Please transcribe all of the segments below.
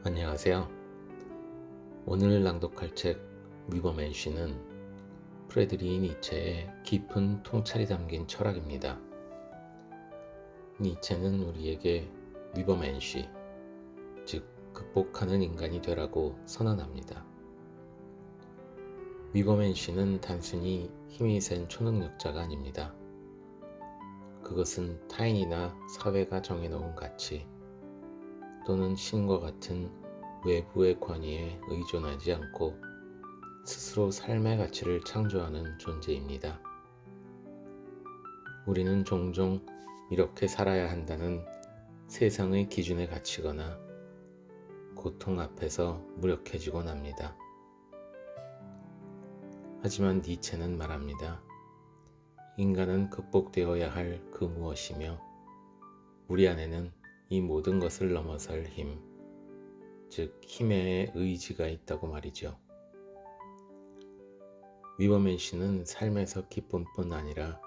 안녕하세요. 오늘 낭독할 책 위버맨쉬는 프레드리히 니체의 깊은 통찰이 담긴 철학입니다. 니체는 우리에게 위버맨쉬, 즉 극복하는 인간이 되라고 선언합니다. 위버맨쉬는 단순히 힘이 센 초능력자가 아닙니다. 그것은 타인이나 사회가 정해놓은 가치 또는 신과 같은 외부의 권위에 의존하지 않고 스스로 삶의 가치를 창조하는 존재입니다. 우리는 종종 이렇게 살아야 한다는 세상의 기준에 갇히거나 고통 앞에서 무력해지곤 합니다. 하지만 니체는 말합니다. 인간은 극복되어야 할 그 무엇이며 우리 안에는 이 모든 것을 넘어설 힘, 즉 힘의 의지가 있다고 말이죠. 위버맨쉬는 삶에서 기쁨뿐 아니라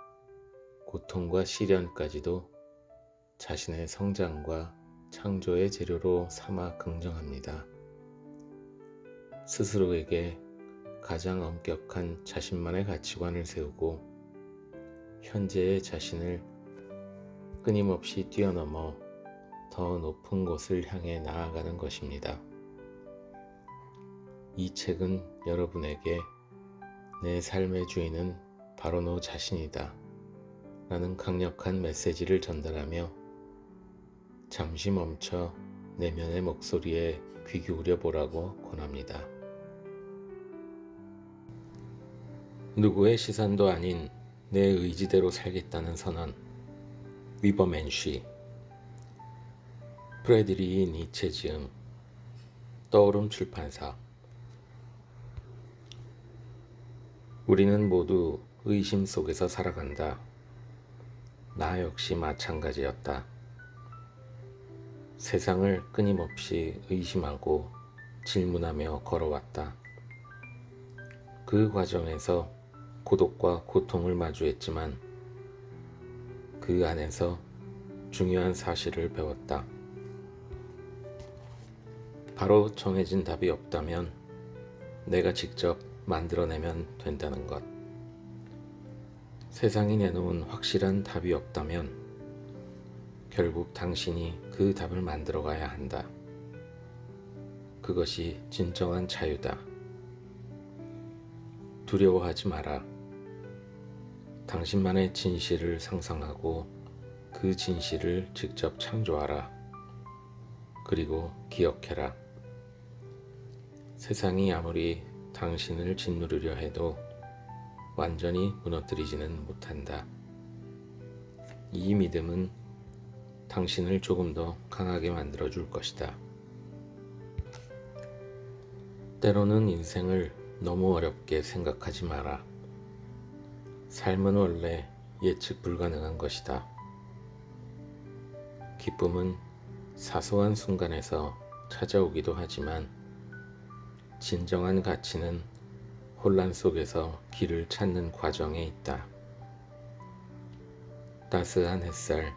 고통과 시련까지도 자신의 성장과 창조의 재료로 삼아 긍정합니다. 스스로에게 가장 엄격한 자신만의 가치관을 세우고 현재의 자신을 끊임없이 뛰어넘어 더 높은 곳을 향해 나아가는 것입니다. 이 책은 여러분에게 내 삶의 주인은 바로 너 자신이다 라는 강력한 메시지를 전달하며 잠시 멈춰 내면의 목소리에 귀 기울여 보라고 권합니다. 누구의 시선도 아닌 내 의지대로 살겠다는 선언, 위버맨쉬. 프레드리히 니체 지음, 떠오름 출판사. 우리는 모두 의심 속에서 살아간다. 나 역시 마찬가지였다. 세상을 끊임없이 의심하고 질문하며 걸어왔다. 그 과정에서 고독과 고통을 마주했지만 그 안에서 중요한 사실을 배웠다. 바로 정해진 답이 없다면 내가 직접 만들어내면 된다는 것. 세상이 내놓은 확실한 답이 없다면 결국 당신이 그 답을 만들어가야 한다. 그것이 진정한 자유다. 두려워하지 마라. 당신만의 진실을 상상하고 그 진실을 직접 창조하라. 그리고 기억해라. 세상이 아무리 당신을 짓누르려 해도 완전히 무너뜨리지는 못한다. 이 믿음은 당신을 조금 더 강하게 만들어줄 것이다. 때로는 인생을 너무 어렵게 생각하지 마라. 삶은 원래 예측 불가능한 것이다. 기쁨은 사소한 순간에서 찾아오기도 하지만 진정한 가치는 혼란 속에서 길을 찾는 과정에 있다. 따스한 햇살,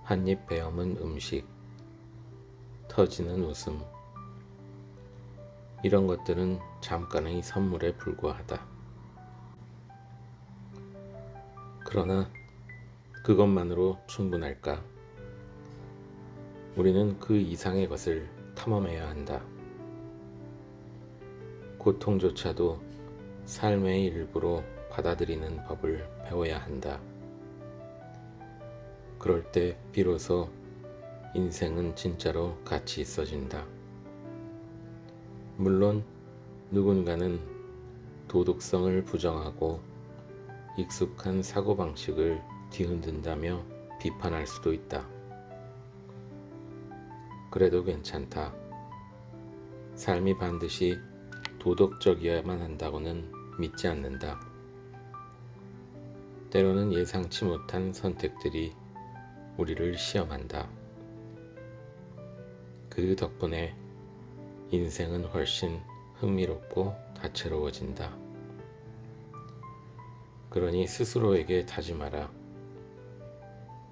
한입 베어문 음식, 터지는 웃음. 이런 것들은 잠깐의 선물에 불과하다. 그러나 그것만으로 충분할까? 우리는 그 이상의 것을 탐험해야 한다. 고통조차도 삶의 일부로 받아들이는 법을 배워야 한다. 그럴 때 비로소 인생은 진짜로 가치 있어진다. 물론 누군가는 도덕성을 부정하고 익숙한 사고방식을 뒤흔든다며 비판할 수도 있다. 그래도 괜찮다. 삶이 반드시 도덕적이어야만 한다고는 믿지 않는다. 때로는 예상치 못한 선택들이 우리를 시험한다. 그 덕분에 인생은 훨씬 흥미롭고 다채로워진다. 그러니 스스로에게 다짐하라.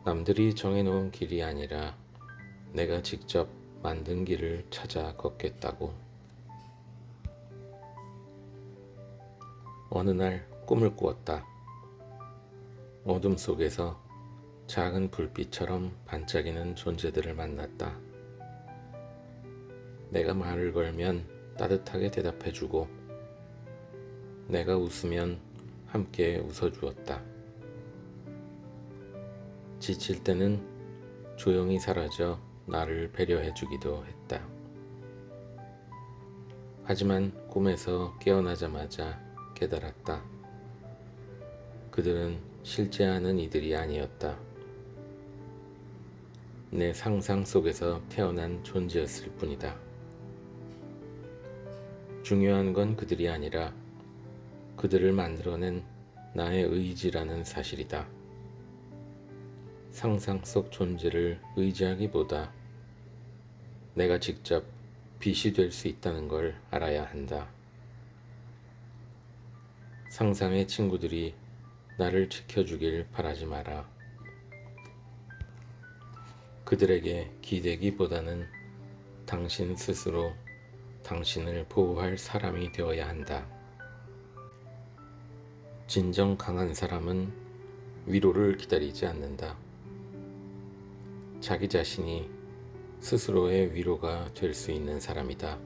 남들이 정해놓은 길이 아니라 내가 직접 만든 길을 찾아 걷겠다고. 어느 날 꿈을 꾸었다. 어둠 속에서 작은 불빛처럼 반짝이는 존재들을 만났다. 내가 말을 걸면 따뜻하게 대답해주고, 내가 웃으면 함께 웃어주었다. 지칠 때는 조용히 사라져 나를 배려해주기도 했다. 하지만 꿈에서 깨어나자마자 깨달았다. 그들은 실제하는 이들이 아니었다. 내 상상 속에서 태어난 존재였을 뿐이다. 중요한 건 그들이 아니라 그들을 만들어낸 나의 의지라는 사실이다. 상상 속 존재를 의지하기보다 내가 직접 빛이 될 수 있다는 걸 알아야 한다. 상상의 친구들이 나를 지켜주길 바라지 마라. 그들에게 기대기보다는 당신 스스로 당신을 보호할 사람이 되어야 한다. 진정 강한 사람은 위로를 기다리지 않는다. 자기 자신이 스스로의 위로가 될 수 있는 사람이다.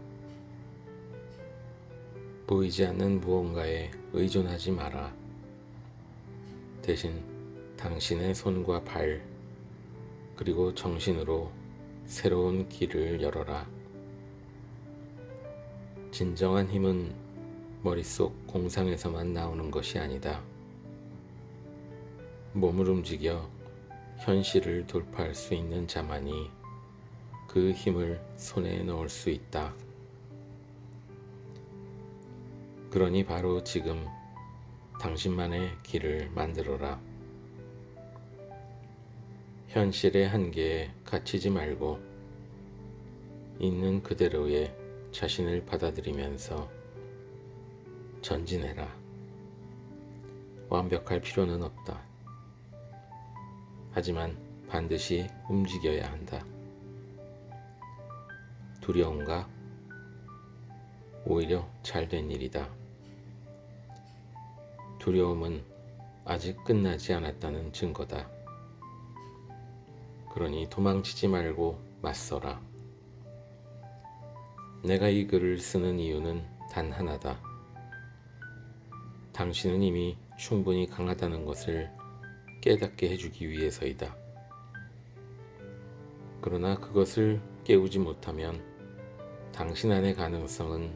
보이지 않는 무언가에 의존하지 마라. 대신 당신의 손과 발, 그리고 정신으로 새로운 길을 열어라. 진정한 힘은 머릿속 공상에서만 나오는 것이 아니다. 몸을 움직여 현실을 돌파할 수 있는 자만이 그 힘을 손에 넣을 수 있다. 그러니 바로 지금 당신만의 길을 만들어라. 현실의 한계에 갇히지 말고 있는 그대로의 자신을 받아들이면서 전진해라. 완벽할 필요는 없다. 하지만 반드시 움직여야 한다. 두려운가? 오히려 잘된 일이다. 두려움은 아직 끝나지 않았다는 증거다. 그러니 도망치지 말고 맞서라. 내가 이 글을 쓰는 이유는 단 하나다. 당신은 이미 충분히 강하다는 것을 깨닫게 해주기 위해서이다. 그러나 그것을 깨우지 못하면 당신 안의 가능성은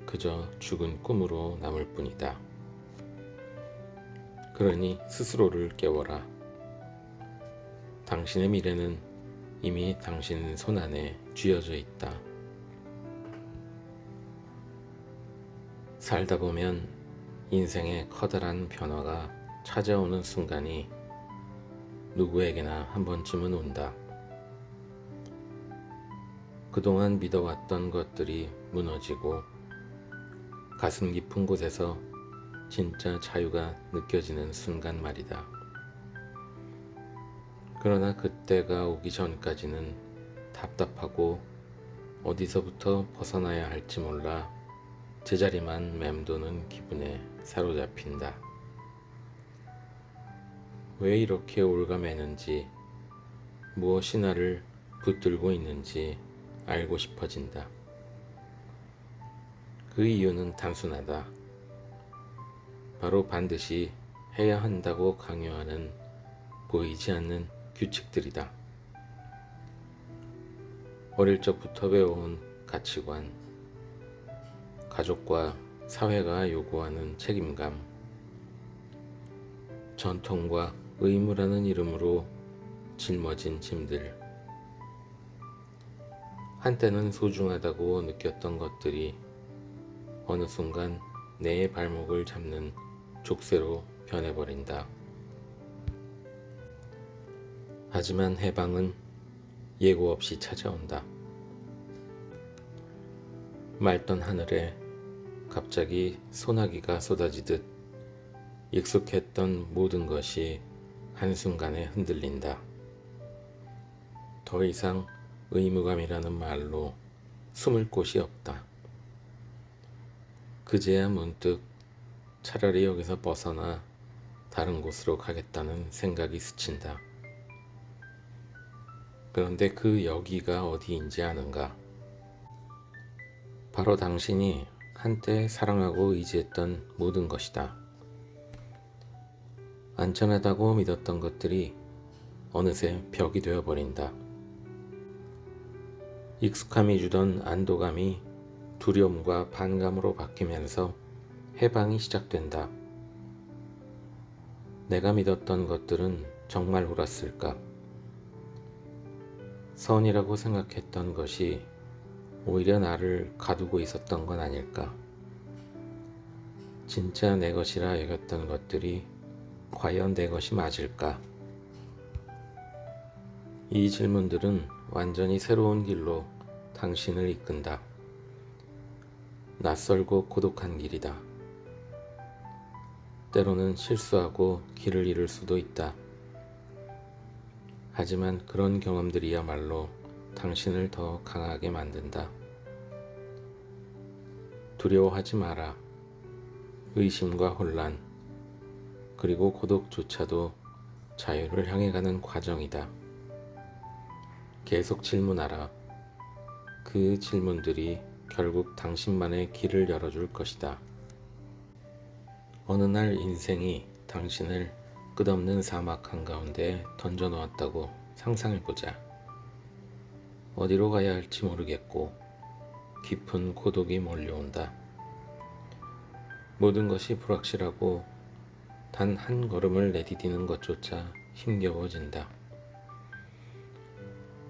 그저 죽은 꿈으로 남을 뿐이다. 그러니 스스로를 깨워라. 당신의 미래는 이미 당신 손 안에 쥐어져 있다. 살다 보면 인생의 커다란 변화가 찾아오는 순간이 누구에게나 한 번쯤은 온다. 그동안 믿어왔던 것들이 무너지고 가슴 깊은 곳에서 진짜 자유가 느껴지는 순간 말이다. 그러나 그때가 오기 전까지는 답답하고 어디서부터 벗어나야 할지 몰라 제자리만 맴도는 기분에 사로잡힌다. 왜 이렇게 올가매는지, 무엇이 나를 붙들고 있는지 알고 싶어진다. 그 이유는 단순하다. 바로 반드시 해야 한다고 강요하는 보이지 않는 규칙들이다. 어릴 적부터 배워온 가치관, 가족과 사회가 요구하는 책임감, 전통과 의무라는 이름으로 짊어진 짐들, 한때는 소중하다고 느꼈던 것들이 어느 순간 내 발목을 잡는 족쇄로 변해버린다. 하지만 해방은 예고 없이 찾아온다. 맑던 하늘에 갑자기 소나기가 쏟아지듯 익숙했던 모든 것이 한순간에 흔들린다. 더 이상 의무감이라는 말로 숨을 곳이 없다. 그제야 문득 차라리 여기서 벗어나 다른 곳으로 가겠다는 생각이 스친다. 그런데 그 여기가 어디인지 아는가? 바로 당신이 한때 사랑하고 의지했던 모든 것이다. 안전하다고 믿었던 것들이 어느새 벽이 되어버린다. 익숙함이 주던 안도감이 두려움과 반감으로 바뀌면서 해방이 시작된다. 내가 믿었던 것들은 정말 옳았을까? 선이라고 생각했던 것이 오히려 나를 가두고 있었던 건 아닐까? 진짜 내 것이라 여겼던 것들이 과연 내 것이 맞을까? 이 질문들은 완전히 새로운 길로 당신을 이끈다. 낯설고 고독한 길이다. 때로는 실수하고 길을 잃을 수도 있다. 하지만 그런 경험들이야말로 당신을 더 강하게 만든다. 두려워하지 마라. 의심과 혼란, 그리고 고독조차도 자유를 향해 가는 과정이다. 계속 질문하라. 그 질문들이 결국 당신만의 길을 열어줄 것이다. 어느 날 인생이 당신을 끝없는 사막 한가운데 던져놓았다고 상상해보자. 어디로 가야 할지 모르겠고 깊은 고독이 몰려온다. 모든 것이 불확실하고 단 한 걸음을 내디디는 것조차 힘겨워진다.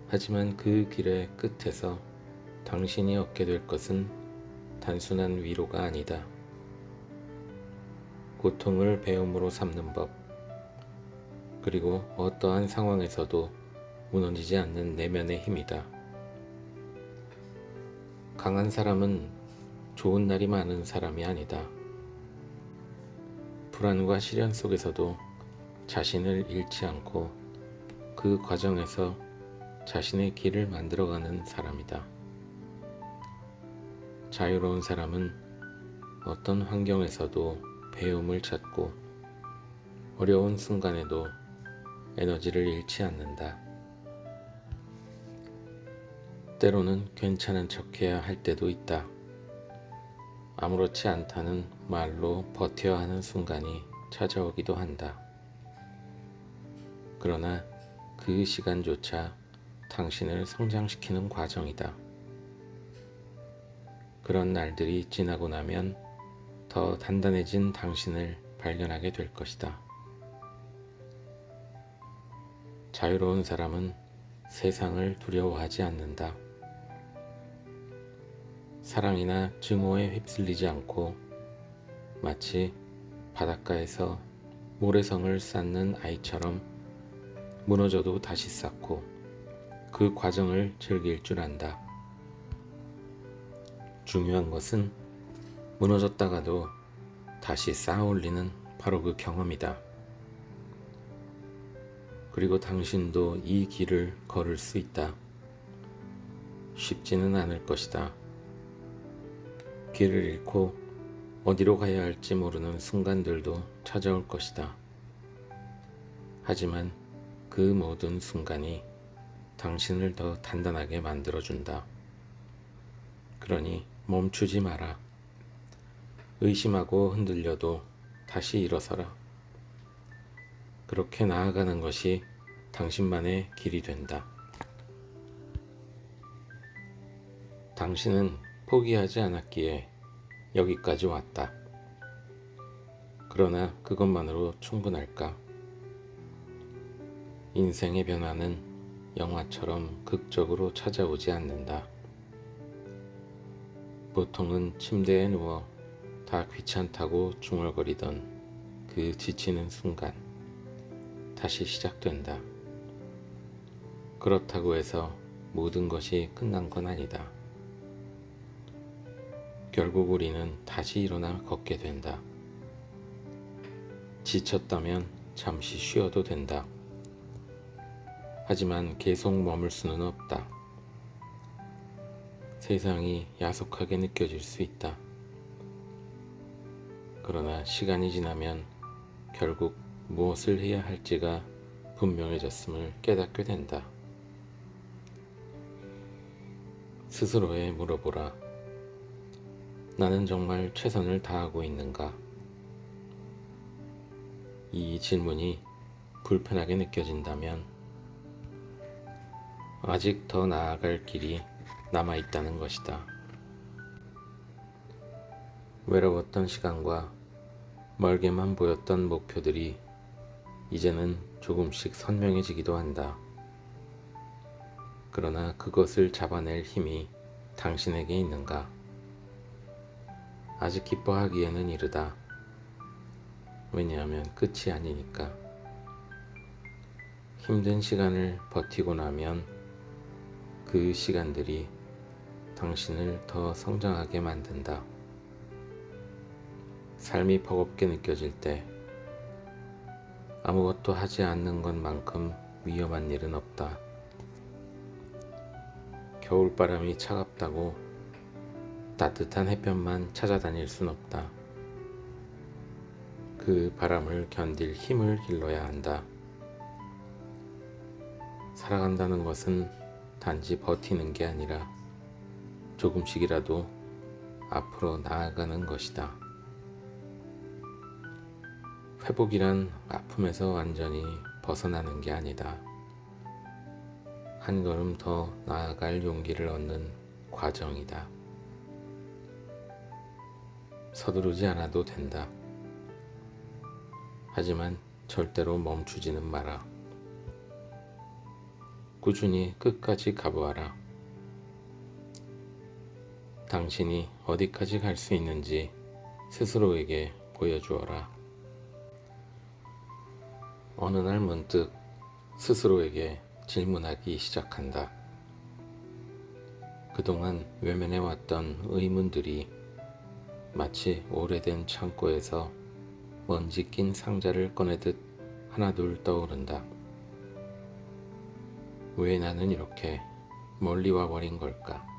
하지만 그 길의 끝에서 당신이 얻게 될 것은 단순한 위로가 아니다. 고통을 배움으로 삼는 법, 그리고 어떠한 상황에서도 무너지지 않는 내면의 힘이다. 강한 사람은 좋은 날이 많은 사람이 아니다. 불안과 시련 속에서도 자신을 잃지 않고 그 과정에서 자신의 길을 만들어가는 사람이다. 자유로운 사람은 어떤 환경에서도 배움을 찾고 어려운 순간에도 에너지를 잃지 않는다. 때로는 괜찮은 척해야 할 때도 있다. 아무렇지 않다는 말로 버텨야 하는 순간이 찾아오기도 한다. 그러나 그 시간조차 당신을 성장시키는 과정이다. 그런 날들이 지나고 나면 더 단단해진 당신을 발견하게 될 것이다. 자유로운 사람은 세상을 두려워하지 않는다. 사랑이나 증오에 휩쓸리지 않고 마치 바닷가에서 모래성을 쌓는 아이처럼 무너져도 다시 쌓고 그 과정을 즐길 줄 안다. 중요한 것은 무너졌다가도 다시 쌓아 올리는 바로 그 경험이다. 그리고 당신도 이 길을 걸을 수 있다. 쉽지는 않을 것이다. 길을 잃고 어디로 가야 할지 모르는 순간들도 찾아올 것이다. 하지만 그 모든 순간이 당신을 더 단단하게 만들어준다. 그러니 멈추지 마라. 의심하고 흔들려도 다시 일어서라. 그렇게 나아가는 것이 당신만의 길이 된다. 당신은 포기하지 않았기에 여기까지 왔다. 그러나 그것만으로 충분할까? 인생의 변화는 영화처럼 극적으로 찾아오지 않는다. 보통은 침대에 누워 다 귀찮다고 중얼거리던 그 지치는 순간 다시 시작된다. 그렇다고 해서 모든 것이 끝난 건 아니다. 결국 우리는 다시 일어나 걷게 된다. 지쳤다면 잠시 쉬어도 된다. 하지만 계속 머물 수는 없다. 세상이 야속하게 느껴질 수 있다. 그러나 시간이 지나면 결국 무엇을 해야 할지가 분명해졌음을 깨닫게 된다. 스스로에 물어보라. 나는 정말 최선을 다하고 있는가? 이 질문이 불편하게 느껴진다면 아직 더 나아갈 길이 남아있다는 것이다. 외로웠던 시간과 멀게만 보였던 목표들이 이제는 조금씩 선명해지기도 한다. 그러나 그것을 잡아낼 힘이 당신에게 있는가? 아직 기뻐하기에는 이르다. 왜냐하면 끝이 아니니까. 힘든 시간을 버티고 나면 그 시간들이 당신을 더 성장하게 만든다. 삶이 버겁게 느껴질 때 아무것도 하지 않는 것만큼 위험한 일은 없다. 겨울바람이 차갑다고 따뜻한 햇볕만 찾아다닐 순 없다. 그 바람을 견딜 힘을 길러야 한다. 살아간다는 것은 단지 버티는 게 아니라 조금씩이라도 앞으로 나아가는 것이다. 회복이란 아픔에서 완전히 벗어나는 게 아니다. 한 걸음 더 나아갈 용기를 얻는 과정이다. 서두르지 않아도 된다. 하지만 절대로 멈추지는 마라. 꾸준히 끝까지 가보아라. 당신이 어디까지 갈 수 있는지 스스로에게 보여주어라. 어느 날 문득 스스로에게 질문하기 시작한다. 그동안 외면해왔던 의문들이 마치 오래된 창고에서 먼지 낀 상자를 꺼내듯 하나둘 떠오른다. 왜 나는 이렇게 멀리 와버린 걸까?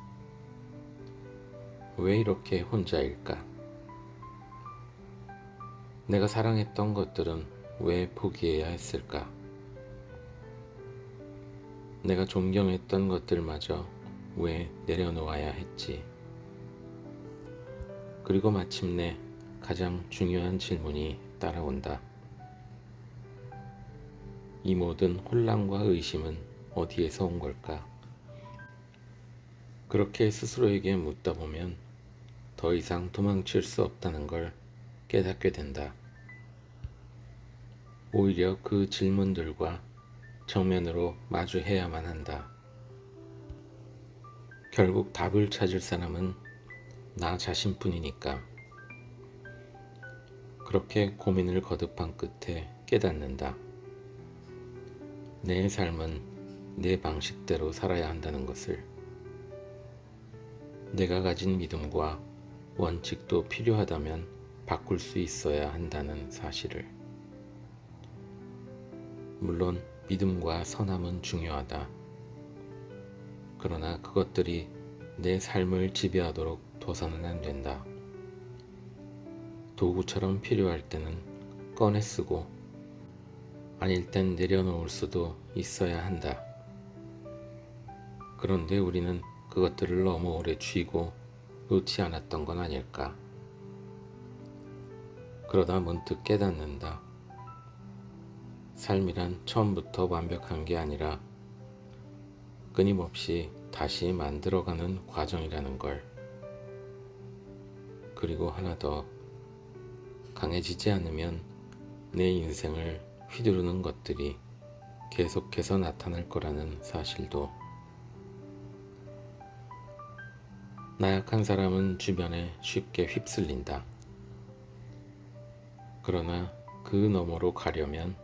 왜 이렇게 혼자일까? 내가 사랑했던 것들은 왜 포기해야 했을까? 내가 존경했던 것들마저 왜 내려놓아야 했지? 그리고 마침내 가장 중요한 질문이 따라온다. 이 모든 혼란과 의심은 어디에서 온 걸까? 그렇게 스스로에게 묻다 보면 더 이상 도망칠 수 없다는 걸 깨닫게 된다. 오히려 그 질문들과 정면으로 마주해야만 한다. 결국 답을 찾을 사람은 나 자신뿐이니까. 그렇게 고민을 거듭한 끝에 깨닫는다. 내 삶은 내 방식대로 살아야 한다는 것을. 내가 가진 믿음과 원칙도 필요하다면 바꿀 수 있어야 한다는 사실을. 물론 믿음과 선함은 중요하다. 그러나 그것들이 내 삶을 지배하도록 둬서는 안 된다. 도구처럼 필요할 때는 꺼내 쓰고 아닐 땐 내려놓을 수도 있어야 한다. 그런데 우리는 그것들을 너무 오래 쥐고 놓지 않았던 건 아닐까. 그러다 문득 깨닫는다. 삶이란 처음부터 완벽한 게 아니라 끊임없이 다시 만들어가는 과정이라는 걸. 그리고 하나 더, 강해지지 않으면 내 인생을 휘두르는 것들이 계속해서 나타날 거라는 사실도. 나약한 사람은 주변에 쉽게 휩쓸린다. 그러나 그 너머로 가려면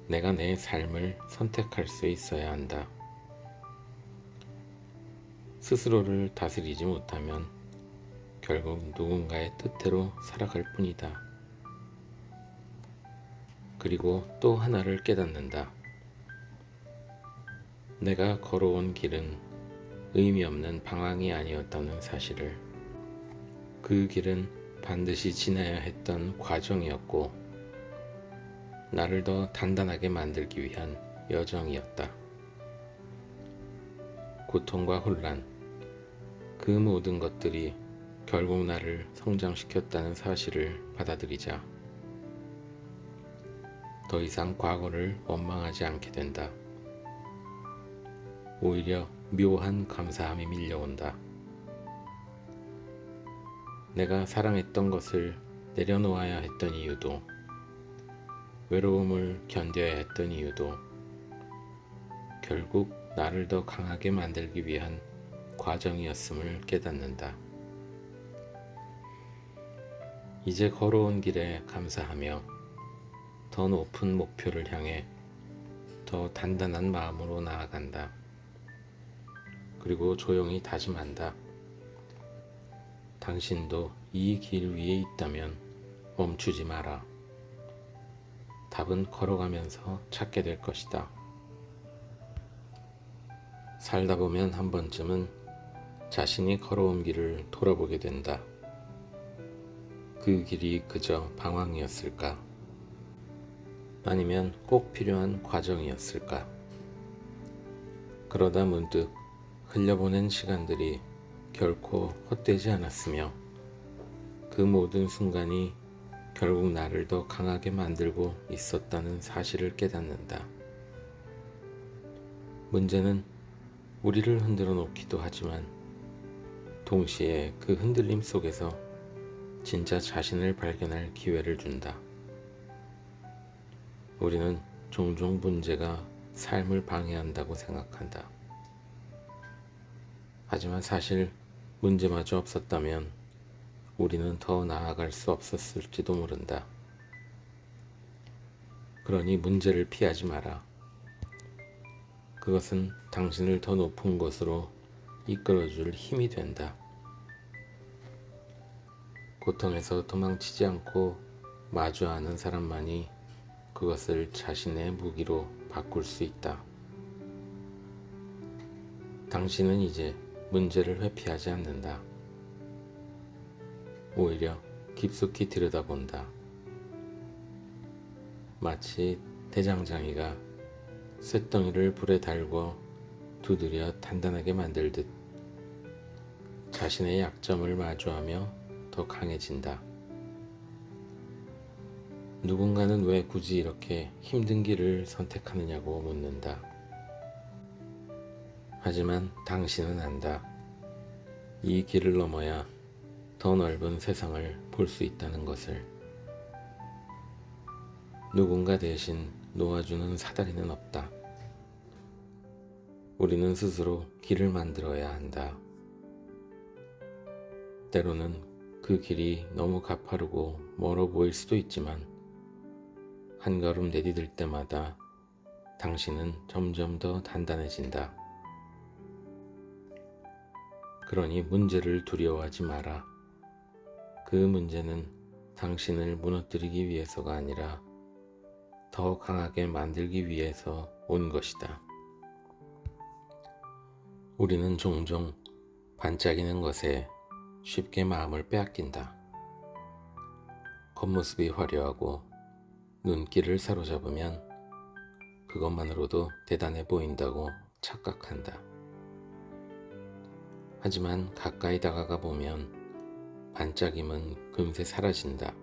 내가 내 삶을 선택할 수 있어야 한다. 스스로를 다스리지 못하면 결국 누군가의 뜻대로 살아갈 뿐이다. 그리고 또 하나를 깨닫는다. 내가 걸어온 길은 의미 없는 방황이 아니었다는 사실을. 그 길은 반드시 지나야 했던 과정이었고 나를 더 단단하게 만들기 위한 여정이었다. 고통과 혼란, 그 모든 것들이 결국 나를 성장시켰다는 사실을 받아들이자 더 이상 과거를 원망하지 않게 된다. 오히려 묘한 감사함이 밀려온다. 내가 사랑했던 것을 내려놓아야 했던 이유도, 외로움을 견뎌야 했던 이유도 결국 나를 더 강하게 만들기 위한 과정이었음을 깨닫는다. 이제 걸어온 길에 감사하며 더 높은 목표를 향해 더 단단한 마음으로 나아간다. 그리고 조용히 다짐한다. 당신도 이 길 위에 있다면 멈추지 마라. 답은 걸어가면서 찾게 될 것이다. 살다 보면 한 번쯤은 자신이 걸어온 길을 돌아보게 된다. 그 길이 그저 방황이었을까? 아니면 꼭 필요한 과정이었을까? 그러다 문득 흘려보낸 시간들이 결코 헛되지 않았으며 그 모든 순간이 결국 나를 더 강하게 만들고 있었다는 사실을 깨닫는다. 문제는 우리를 흔들어 놓기도 하지만 동시에 그 흔들림 속에서 진짜 자신을 발견할 기회를 준다. 우리는 종종 문제가 삶을 방해한다고 생각한다. 하지만 사실 문제마저 없었다면 우리는 더 나아갈 수 없었을지도 모른다. 그러니 문제를 피하지 마라. 그것은 당신을 더 높은 곳으로 이끌어줄 힘이 된다. 고통에서 도망치지 않고 마주하는 사람만이 그것을 자신의 무기로 바꿀 수 있다. 당신은 이제 문제를 회피하지 않는다. 오히려 깊숙이 들여다본다. 마치 대장장이가 쇳덩이를 불에 달궈 두드려 단단하게 만들듯 자신의 약점을 마주하며 더 강해진다. 누군가는 왜 굳이 이렇게 힘든 길을 선택하느냐고 묻는다. 하지만 당신은 안다. 이 길을 넘어야 더 넓은 세상을 볼 수 있다는 것을. 누군가 대신 놓아주는 사다리는 없다. 우리는 스스로 길을 만들어야 한다. 때로는 그 길이 너무 가파르고 멀어 보일 수도 있지만 한 걸음 내디딜 때마다 당신은 점점 더 단단해진다. 그러니 문제를 두려워하지 마라. 그 문제는 당신을 무너뜨리기 위해서가 아니라 더 강하게 만들기 위해서 온 것이다. 우리는 종종 반짝이는 것에 쉽게 마음을 빼앗긴다. 겉모습이 화려하고 눈길을 사로잡으면 그것만으로도 대단해 보인다고 착각한다. 하지만 가까이 다가가 보면 반짝임은 금세 사라진다.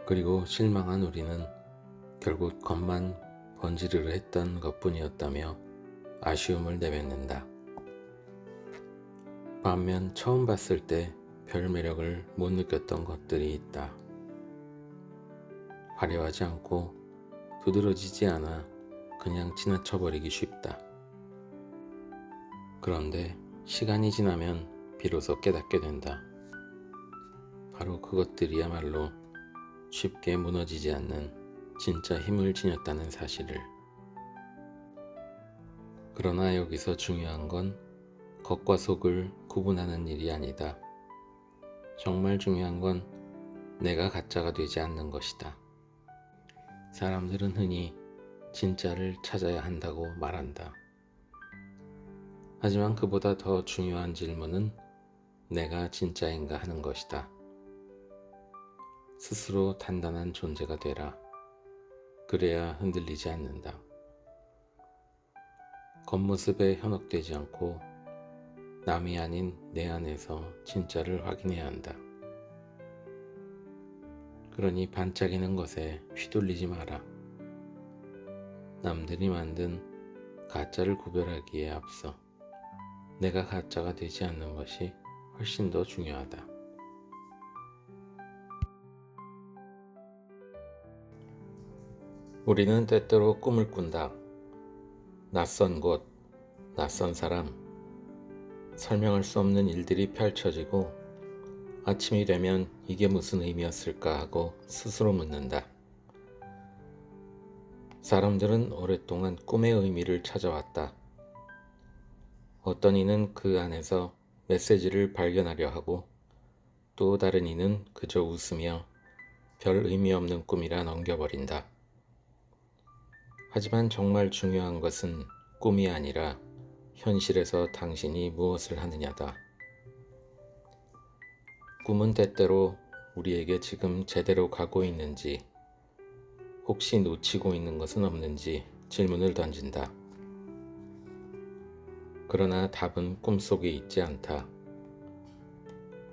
그리고 실망한 우리는 결국 겉만 번지르르 했던 것뿐이었다며 아쉬움을 내뱉는다. 반면 처음 봤을 때 별 매력을 못 느꼈던 것들이 있다. 화려하지 않고 두드러지지 않아 그냥 지나쳐버리기 쉽다. 그런데 시간이 지나면 비로소 깨닫게 된다. 바로 그것들이야말로 쉽게 무너지지 않는 진짜 힘을 지녔다는 사실을. 그러나 여기서 중요한 건 겉과 속을 구분하는 일이 아니다. 정말 중요한 건 내가 가짜가 되지 않는 것이다. 사람들은 흔히 진짜를 찾아야 한다고 말한다. 하지만 그보다 더 중요한 질문은 내가 진짜인가 하는 것이다. 스스로 단단한 존재가 되라. 그래야 흔들리지 않는다. 겉모습에 현혹되지 않고 남이 아닌 내 안에서 진짜를 확인해야 한다. 그러니 반짝이는 것에 휘둘리지 마라. 남들이 만든 가짜를 구별하기에 앞서 내가 가짜가 되지 않는 것이 훨씬 더 중요하다. 우리는 때때로 꿈을 꾼다. 낯선 곳, 낯선 사람, 설명할 수 없는 일들이 펼쳐지고 아침이 되면 이게 무슨 의미였을까 하고 스스로 묻는다. 사람들은 오랫동안 꿈의 의미를 찾아왔다. 어떤 이는 그 안에서 메시지를 발견하려 하고 또 다른 이는 그저 웃으며 별 의미 없는 꿈이라 넘겨버린다. 하지만 정말 중요한 것은 꿈이 아니라 현실에서 당신이 무엇을 하느냐다. 꿈은 때때로 우리에게 지금 제대로 가고 있는지, 혹시 놓치고 있는 것은 없는지 질문을 던진다. 그러나 답은 꿈속에 있지 않다.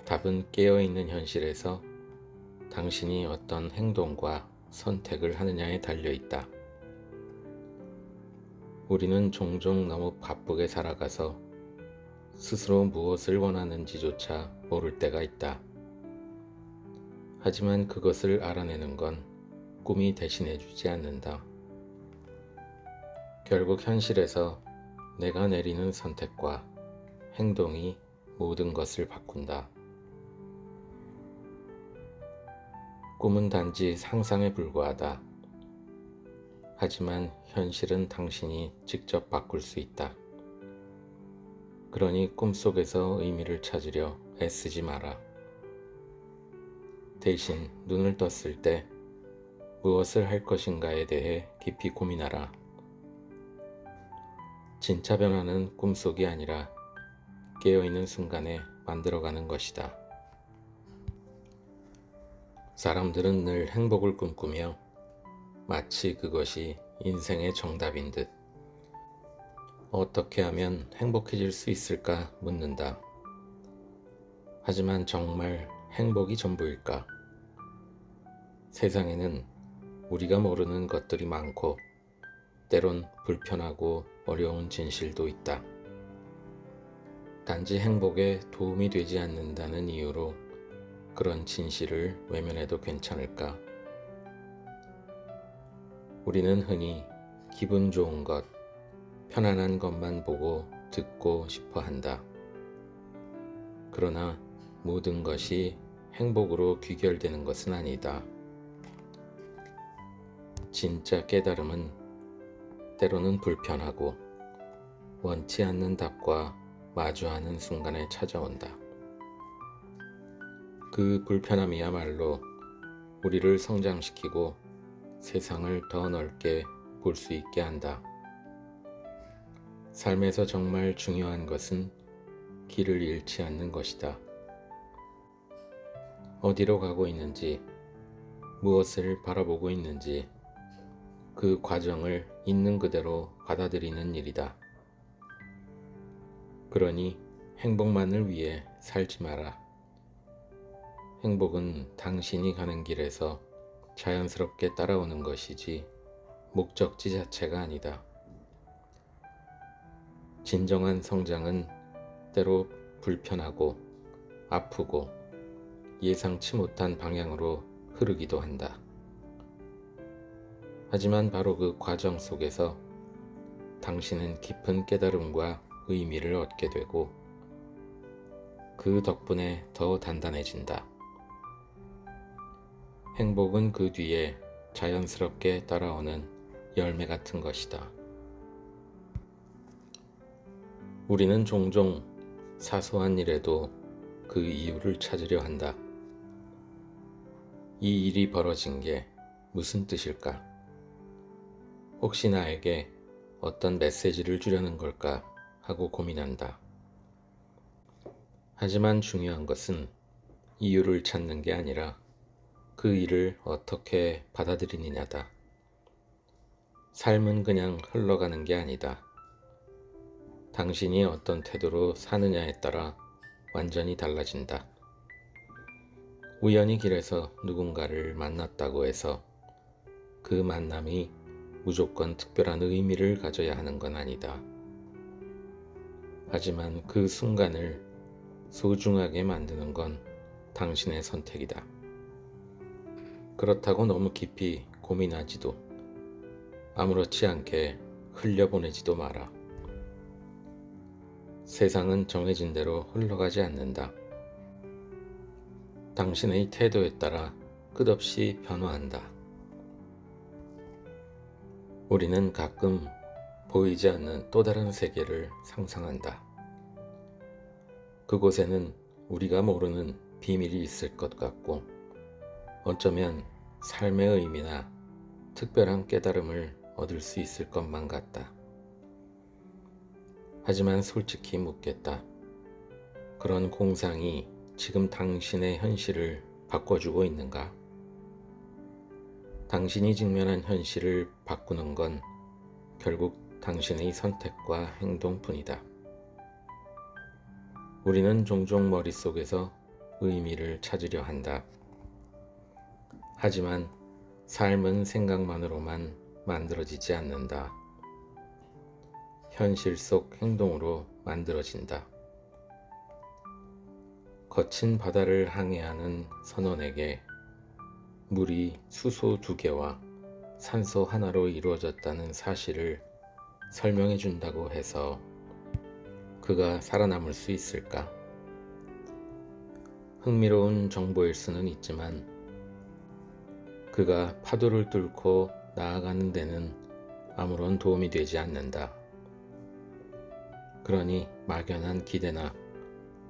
답은 깨어있는 현실에서 당신이 어떤 행동과 선택을 하느냐에 달려있다. 우리는 종종 너무 바쁘게 살아가서 스스로 무엇을 원하는지조차 모를 때가 있다. 하지만 그것을 알아내는 건 꿈이 대신해주지 않는다. 결국 현실에서 내가 내리는 선택과 행동이 모든 것을 바꾼다. 꿈은 단지 상상에 불과하다. 하지만 현실은 당신이 직접 바꿀 수 있다. 그러니 꿈속에서 의미를 찾으려 애쓰지 마라. 대신 눈을 떴을 때 무엇을 할 것인가에 대해 깊이 고민하라. 진짜 변화는 꿈속이 아니라 깨어있는 순간에 만들어가는 것이다. 사람들은 늘 행복을 꿈꾸며 마치 그것이 인생의 정답인 듯 어떻게 하면 행복해질 수 있을까 묻는다. 하지만 정말 행복이 전부일까? 세상에는 우리가 모르는 것들이 많고 때론 불편하고 어려운 진실도 있다. 단지 행복에 도움이 되지 않는다는 이유로 그런 진실을 외면해도 괜찮을까? 우리는 흔히 기분 좋은 것, 편안한 것만 보고 듣고 싶어 한다. 그러나 모든 것이 행복으로 귀결되는 것은 아니다. 진짜 깨달음은 때로는 불편하고 원치 않는 답과 마주하는 순간에 찾아온다. 그 불편함이야말로 우리를 성장시키고 세상을 더 넓게 볼 수 있게 한다. 삶에서 정말 중요한 것은 길을 잃지 않는 것이다. 어디로 가고 있는지, 무엇을 바라보고 있는지 그 과정을 있는 그대로 받아들이는 일이다. 그러니 행복만을 위해 살지 마라. 행복은 당신이 가는 길에서 자연스럽게 따라오는 것이지 목적지 자체가 아니다. 진정한 성장은 때로 불편하고 아프고 예상치 못한 방향으로 흐르기도 한다. 하지만 바로 그 과정 속에서 당신은 깊은 깨달음과 의미를 얻게 되고 그 덕분에 더 단단해진다. 행복은 그 뒤에 자연스럽게 따라오는 열매 같은 것이다. 우리는 종종 사소한 일에도 그 이유를 찾으려 한다. 이 일이 벌어진 게 무슨 뜻일까? 혹시 나에게 어떤 메시지를 주려는 걸까 하고 고민한다. 하지만 중요한 것은 이유를 찾는 게 아니라 그 일을 어떻게 받아들이느냐다. 삶은 그냥 흘러가는 게 아니다. 당신이 어떤 태도로 사느냐에 따라 완전히 달라진다. 우연히 길에서 누군가를 만났다고 해서 그 만남이 무조건 특별한 의미를 가져야 하는 건 아니다. 하지만 그 순간을 소중하게 만드는 건 당신의 선택이다. 그렇다고 너무 깊이 고민하지도 아무렇지 않게 흘려보내지도 마라. 세상은 정해진 대로 흘러가지 않는다. 당신의 태도에 따라 끝없이 변화한다. 우리는 가끔 보이지 않는 또 다른 세계를 상상한다. 그곳에는 우리가 모르는 비밀이 있을 것 같고 어쩌면 삶의 의미나 특별한 깨달음을 얻을 수 있을 것만 같다. 하지만 솔직히 묻겠다. 그런 공상이 지금 당신의 현실을 바꿔주고 있는가? 당신이 직면한 현실을 바꾸는 건 결국 당신의 선택과 행동뿐이다. 우리는 종종 머릿속에서 의미를 찾으려 한다. 하지만 삶은 생각만으로만 만들어지지 않는다. 현실 속 행동으로 만들어진다. 거친 바다를 항해하는 선원에게 물이 수소 2개와 산소 하나로 이루어졌다는 사실을 설명해 준다고 해서 그가 살아남을 수 있을까? 흥미로운 정보일 수는 있지만 그가 파도를 뚫고 나아가는 데는 아무런 도움이 되지 않는다. 그러니 막연한 기대나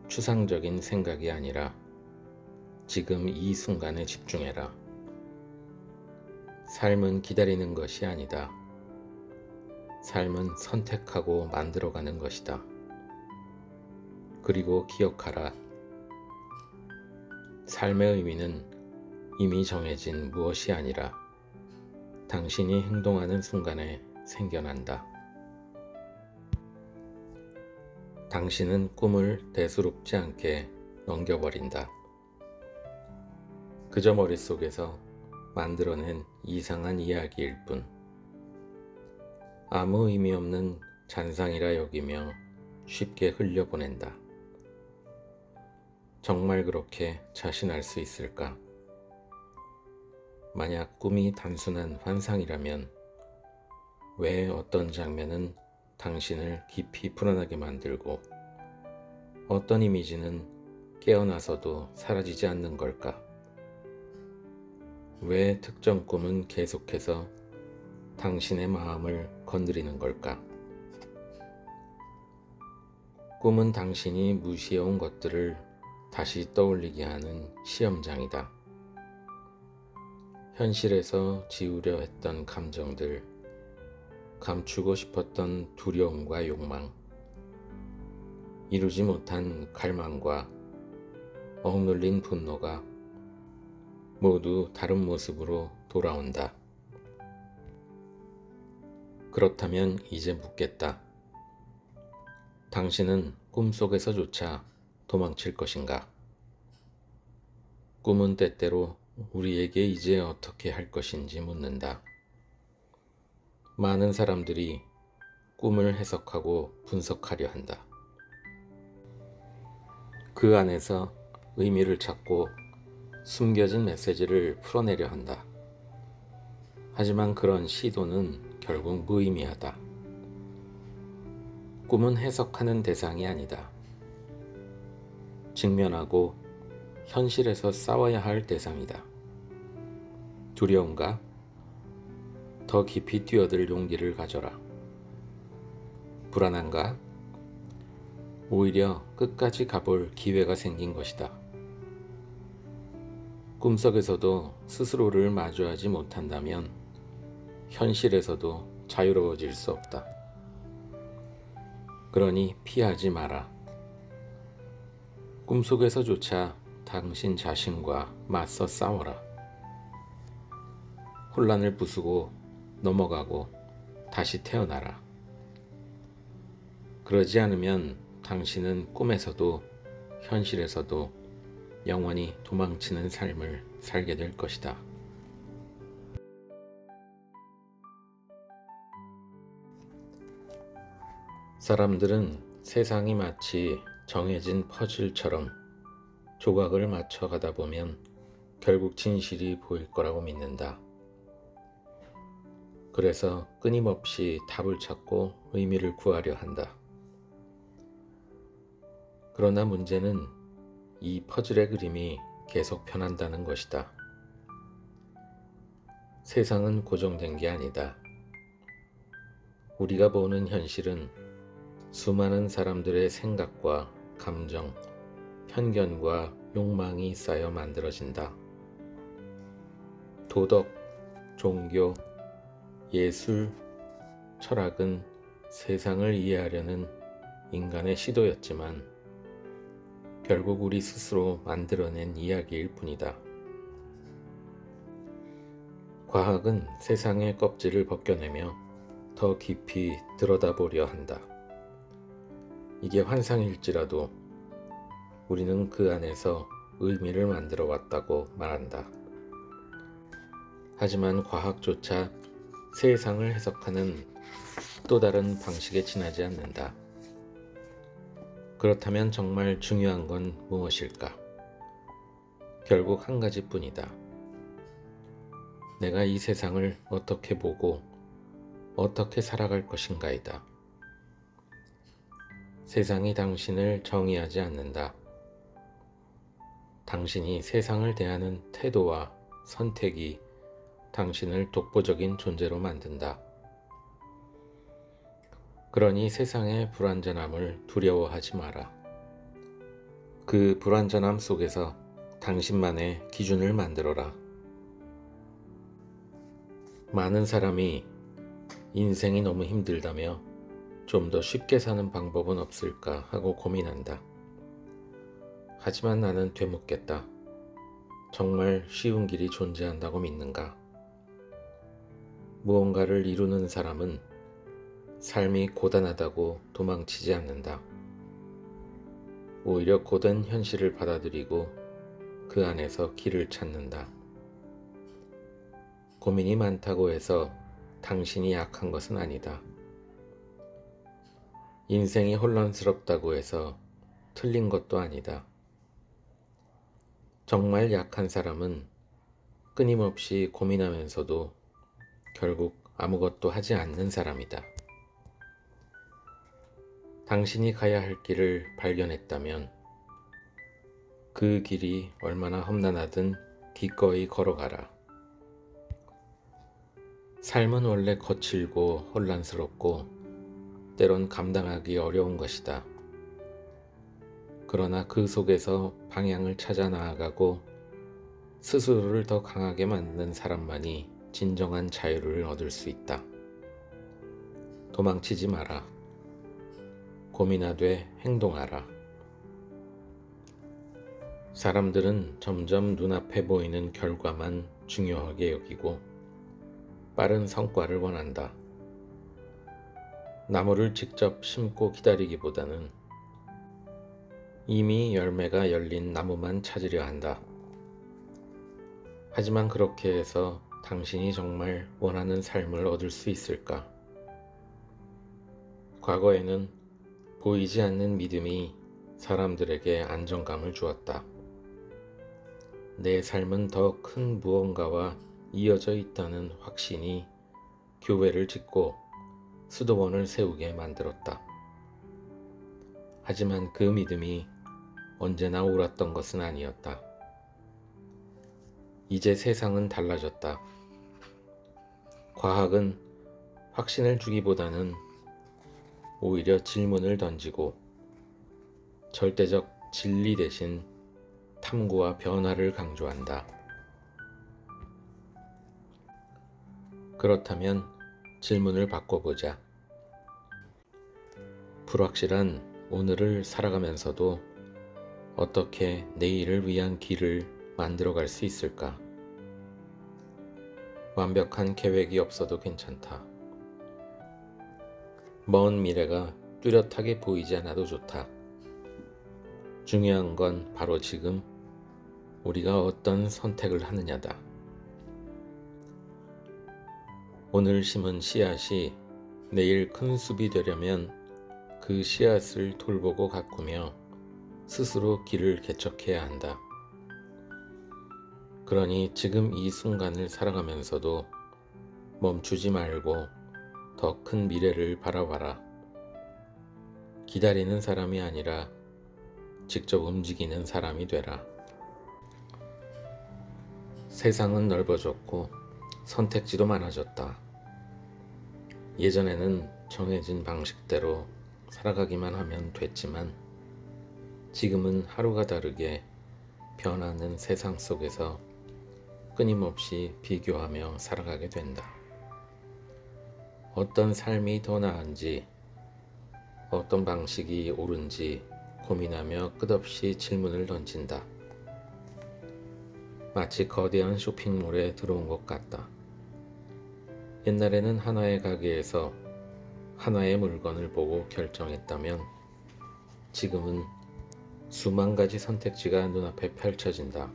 추상적인 생각이 아니라 지금 이 순간에 집중해라. 삶은 기다리는 것이 아니다. 삶은 선택하고 만들어가는 것이다. 그리고 기억하라. 삶의 의미는 이미 정해진 무엇이 아니라 당신이 행동하는 순간에 생겨난다. 당신은 꿈을 대수롭지 않게 넘겨버린다. 그저 머릿속에서 만들어낸 이상한 이야기일 뿐. 아무 의미 없는 잔상이라 여기며 쉽게 흘려보낸다. 정말 그렇게 자신할 수 있을까? 만약 꿈이 단순한 환상이라면 왜 어떤 장면은 당신을 깊이 불안하게 만들고 어떤 이미지는 깨어나서도 사라지지 않는 걸까? 왜 특정 꿈은 계속해서 당신의 마음을 건드리는 걸까? 꿈은 당신이 무시해온 것들을 다시 떠올리게 하는 시험장이다. 현실에서 지우려 했던 감정들, 감추고 싶었던 두려움과 욕망, 이루지 못한 갈망과 억눌린 분노가 모두 다른 모습으로 돌아온다. 그렇다면 이제 묻겠다. 당신은 꿈속에서조차 도망칠 것인가? 꿈은 때때로 우리에게 이제 어떻게 할 것인지 묻는다. 많은 사람들이 꿈을 해석하고 분석하려 한다. 그 안에서 의미를 찾고 숨겨진 메시지를 풀어내려 한다. 하지만 그런 시도는 결국 무의미하다. 꿈은 해석하는 대상이 아니다. 직면하고 현실에서 싸워야 할 대상이다. 두려운가? 더 깊이 뛰어들 용기를 가져라. 불안한가? 오히려 끝까지 가볼 기회가 생긴 것이다. 꿈속에서도 스스로를 마주하지 못한다면 현실에서도 자유로워질 수 없다. 그러니 피하지 마라. 꿈속에서조차 당신 자신과 맞서 싸워라. 혼란을 부수고 넘어가고 다시 태어나라. 그러지 않으면 당신은 꿈에서도 현실에서도 영원히 도망치는 삶을 살게 될 것이다. 사람들은 세상이 마치 정해진 퍼즐처럼 조각을 맞춰 가다 보면 결국 진실이 보일 거라고 믿는다. 그래서 끊임없이 답을 찾고 의미를 구하려 한다. 그러나 문제는 이 퍼즐의 그림이 계속 변한다는 것이다. 세상은 고정된 게 아니다. 우리가 보는 현실은 수많은 사람들의 생각과 감정, 편견과 욕망이 쌓여 만들어진다. 도덕, 종교, 예술, 철학은 세상을 이해하려는 인간의 시도였지만 결국 우리 스스로 만들어낸 이야기일 뿐이다. 과학은 세상의 껍질을 벗겨내며 더 깊이 들여다보려 한다. 이게 환상일지라도 우리는 그 안에서 의미를 만들어 왔다고 말한다. 하지만 과학조차 세상을 해석하는 또 다른 방식에 지나지 않는다. 그렇다면 정말 중요한 건 무엇일까? 결국 한 가지뿐이다. 내가 이 세상을 어떻게 보고 어떻게 살아갈 것인가이다. 세상이 당신을 정의하지 않는다. 당신이 세상을 대하는 태도와 선택이 당신을 독보적인 존재로 만든다. 그러니 세상의 불완전함을 두려워하지 마라. 그 불완전함 속에서 당신만의 기준을 만들어라. 많은 사람이 인생이 너무 힘들다며 좀 더 쉽게 사는 방법은 없을까 하고 고민한다. 하지만 나는 되묻겠다. 정말 쉬운 길이 존재한다고 믿는가? 무언가를 이루는 사람은 삶이 고단하다고 도망치지 않는다. 오히려 고된 현실을 받아들이고 그 안에서 길을 찾는다. 고민이 많다고 해서 당신이 약한 것은 아니다. 인생이 혼란스럽다고 해서 틀린 것도 아니다. 정말 약한 사람은 끊임없이 고민하면서도 결국 아무것도 하지 않는 사람이다. 당신이 가야 할 길을 발견했다면 그 길이 얼마나 험난하든 기꺼이 걸어가라. 삶은 원래 거칠고 혼란스럽고 때론 감당하기 어려운 것이다. 그러나 그 속에서 방향을 찾아 나아가고 스스로를 더 강하게 만드는 사람만이 진정한 자유를 얻을 수 있다. 도망치지 마라. 고민하되 행동하라. 사람들은 점점 눈앞에 보이는 결과만 중요하게 여기고 빠른 성과를 원한다. 나무를 직접 심고 기다리기보다는 이미 열매가 열린 나무만 찾으려 한다. 하지만 그렇게 해서 당신이 정말 원하는 삶을 얻을 수 있을까? 과거에는 보이지 않는 믿음이 사람들에게 안정감을 주었다. 내 삶은 더 큰 무언가와 이어져 있다는 확신이 교회를 짓고 수도원을 세우게 만들었다. 하지만 그 믿음이 언제나 옳았던 것은 아니었다. 이제 세상은 달라졌다. 과학은 확신을 주기보다는 오히려 질문을 던지고 절대적 진리 대신 탐구와 변화를 강조한다. 그렇다면 질문을 바꿔보자. 불확실한 오늘을 살아가면서도 어떻게 내일을 위한 길을 만들어갈 수 있을까? 완벽한 계획이 없어도 괜찮다. 먼 미래가 뚜렷하게 보이지 않아도 좋다. 중요한 건 바로 지금 우리가 어떤 선택을 하느냐다. 오늘 심은 씨앗이 내일 큰 숲이 되려면 그 씨앗을 돌보고 가꾸며 스스로 길을 개척해야 한다. 그러니 지금 이 순간을 살아가면서도 멈추지 말고 더 큰 미래를 바라봐라. 기다리는 사람이 아니라 직접 움직이는 사람이 되라. 세상은 넓어졌고 선택지도 많아졌다. 예전에는 정해진 방식대로 살아가기만 하면 됐지만 지금은 하루가 다르게 변하는 세상 속에서 끊임없이 비교하며 살아가게 된다. 어떤 삶이 더 나은지, 어떤 방식이 옳은지 고민하며 끝없이 질문을 던진다. 마치 거대한 쇼핑몰에 들어온 것 같다. 옛날에는 하나의 가게에서 하나의 물건을 보고 결정했다면 지금은 수만 가지 선택지가 눈앞에 펼쳐진다.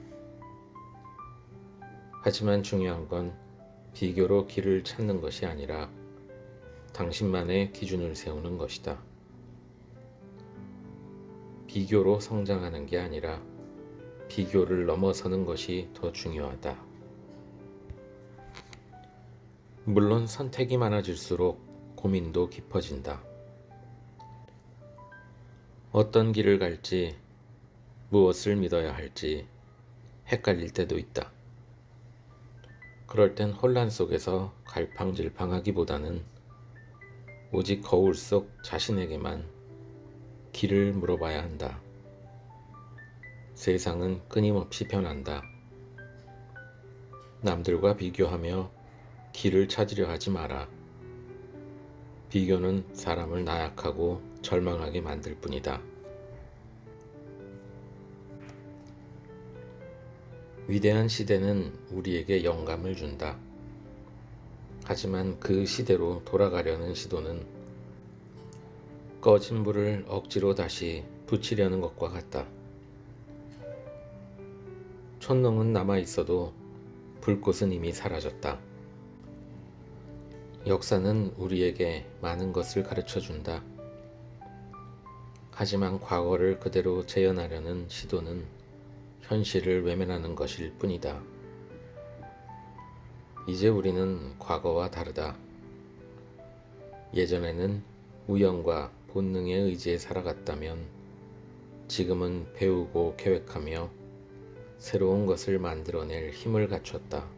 하지만 중요한 건 비교로 길을 찾는 것이 아니라 당신만의 기준을 세우는 것이다. 비교로 성장하는 게 아니라 비교를 넘어서는 것이 더 중요하다. 물론 선택이 많아질수록 고민도 깊어진다. 어떤 길을 갈지, 무엇을 믿어야 할지 헷갈릴 때도 있다. 그럴 땐 혼란 속에서 갈팡질팡하기보다는 오직 거울 속 자신에게만 길을 물어봐야 한다. 세상은 끊임없이 변한다. 남들과 비교하며 길을 찾으려 하지 마라. 비교는 사람을 나약하고 절망하게 만들 뿐이다. 위대한 시대는 우리에게 영감을 준다. 하지만 그 시대로 돌아가려는 시도는 꺼진 불을 억지로 다시 붙이려는 것과 같다. 촛농은 남아있어도 불꽃은 이미 사라졌다. 역사는 우리에게 많은 것을 가르쳐 준다. 하지만 과거를 그대로 재현하려는 시도는 현실을 외면하는 것일 뿐이다. 이제 우리는 과거와 다르다. 예전에는 우연과 본능에 의지해 살아갔다면 지금은 배우고 계획하며 새로운 것을 만들어낼 힘을 갖췄다.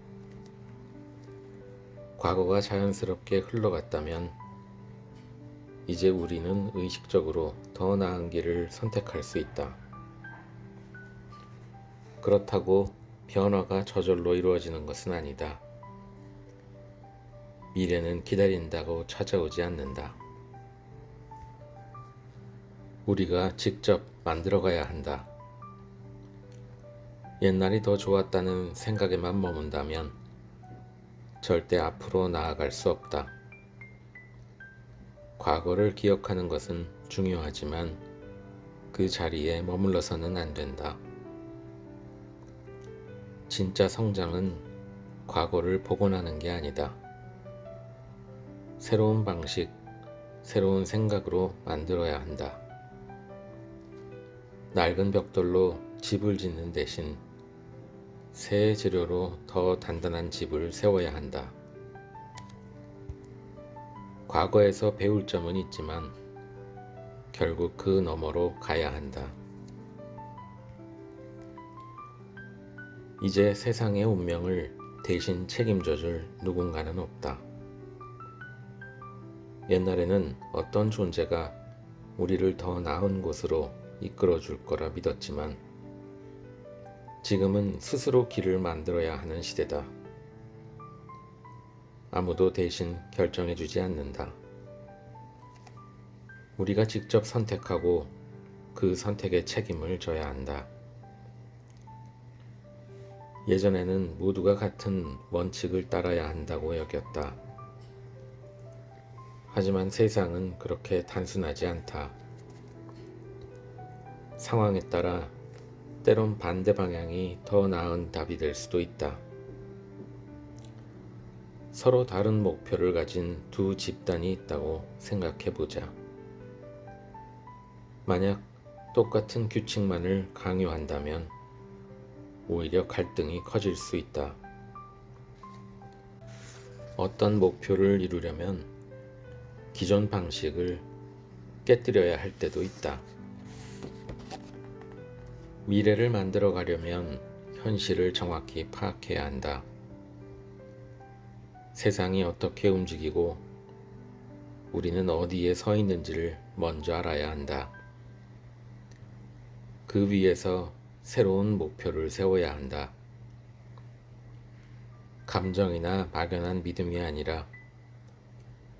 과거가 자연스럽게 흘러갔다면 이제 우리는 의식적으로 더 나은 길을 선택할 수 있다. 그렇다고 변화가 저절로 이루어지는 것은 아니다. 미래는 기다린다고 찾아오지 않는다. 우리가 직접 만들어가야 한다. 옛날이 더 좋았다는 생각에만 머문다면 절대 앞으로 나아갈 수 없다. 과거를 기억하는 것은 중요하지만 그 자리에 머물러서는 안 된다. 진짜 성장은 과거를 복원하는 게 아니다. 새로운 방식, 새로운 생각으로 만들어야 한다. 낡은 벽돌로 집을 짓는 대신 새 재료로 더 단단한 집을 세워야 한다. 과거에서 배울 점은 있지만 결국 그 너머로 가야 한다. 이제 세상의 운명을 대신 책임져줄 누군가는 없다. 옛날에는 어떤 존재가 우리를 더 나은 곳으로 이끌어줄 거라 믿었지만 지금은 스스로 길을 만들어야 하는 시대다. 아무도 대신 결정해주지 않는다. 우리가 직접 선택하고 그 선택의 책임을 져야 한다. 예전에는 모두가 같은 원칙을 따라야 한다고 여겼다. 하지만 세상은 그렇게 단순하지 않다. 상황에 따라 때론 반대 방향이 더 나은 답이 될 수도 있다. 서로 다른 목표를 가진 두 집단이 있다고 생각해 보자. 만약 똑같은 규칙만을 강요한다면 오히려 갈등이 커질 수 있다. 어떤 목표를 이루려면 기존 방식을 깨뜨려야 할 때도 있다. 미래를 만들어 가려면 현실을 정확히 파악해야 한다. 세상이 어떻게 움직이고 우리는 어디에 서 있는지를 먼저 알아야 한다. 그 위에서 새로운 목표를 세워야 한다. 감정이나 막연한 믿음이 아니라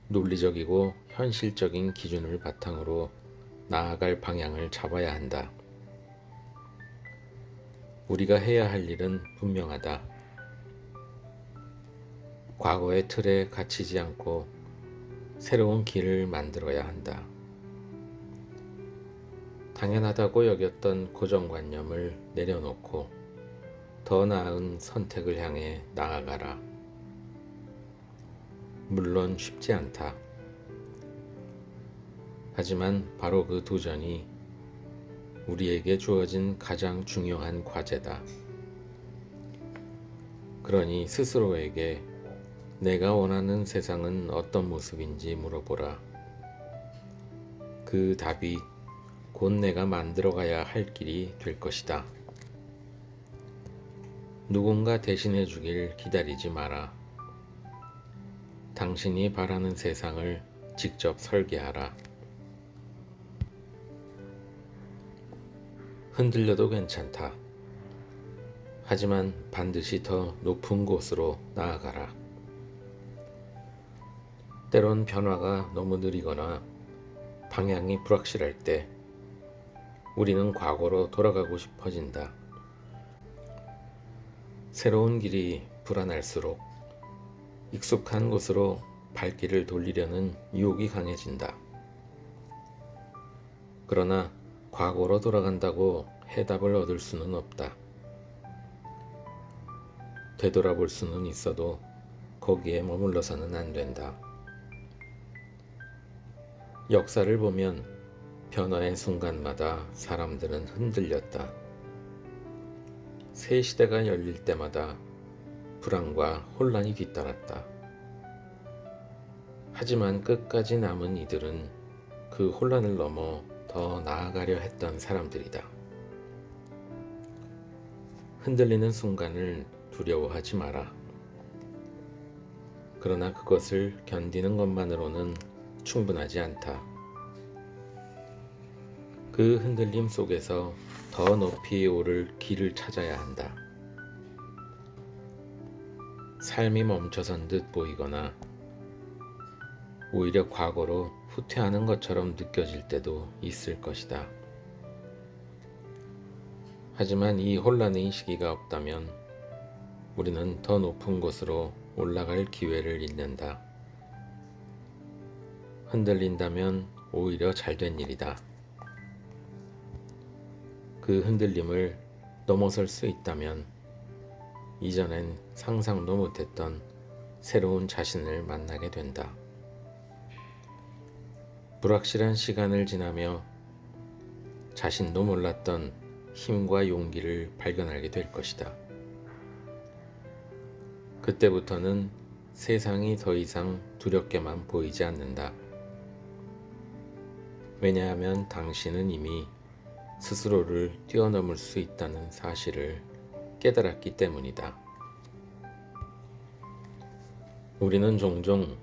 논리적이고 현실적인 기준을 바탕으로 나아갈 방향을 잡아야 한다. 우리가 해야 할 일은 분명하다. 과거의 틀에 갇히지 않고 새로운 길을 만들어야 한다. 당연하다고 여겼던 고정관념을 내려놓고 더 나은 선택을 향해 나아가라. 물론 쉽지 않다. 하지만 바로 그 도전이 우리에게 주어진 가장 중요한 과제다. 그러니 스스로에게 내가 원하는 세상은 어떤 모습인지 물어보라. 그 답이 곧 내가 만들어가야 할 길이 될 것이다. 누군가 대신해 주길 기다리지 마라. 당신이 바라는 세상을 직접 설계하라. 흔들려도 괜찮다. 하지만 반드시 더 높은 곳으로 나아가라. 때론 변화가 너무 느리거나 방향이 불확실할 때 우리는 과거로 돌아가고 싶어진다. 새로운 길이 불안할수록 익숙한 곳으로 발길을 돌리려는 유혹이 강해진다. 그러나 과거로 돌아간다고 해답을 얻을 수는 없다. 되돌아볼 수는 있어도 거기에 머물러서는 안 된다. 역사를 보면 변화의 순간마다 사람들은 흔들렸다. 새 시대가 열릴 때마다 불안과 혼란이 뒤따랐다. 하지만 끝까지 남은 이들은 그 혼란을 넘어 더 나아가려 했던 사람들이다. 흔들리는 순간을 두려워하지 마라. 그러나 그것을 견디는 것만으로는 충분하지 않다. 그 흔들림 속에서 더 높이 오를 길을 찾아야 한다. 삶이 멈춰선 듯 보이거나 오히려 과거로 후퇴하는 것처럼 느껴질 때도 있을 것이다. 하지만 이 혼란의 시기가 없다면 우리는 더 높은 곳으로 올라갈 기회를 잃는다. 흔들린다면 오히려 잘된 일이다. 그 흔들림을 넘어설 수 있다면 이전엔 상상도 못했던 새로운 자신을 만나게 된다. 불확실한 시간을 지나며 자신도 몰랐던 힘과 용기를 발견하게 될 것이다. 그때부터는 세상이 더 이상 두렵게만 보이지 않는다. 왜냐하면 당신은 이미 스스로를 뛰어넘을 수 있다는 사실을 깨달았기 때문이다. 우리는 종종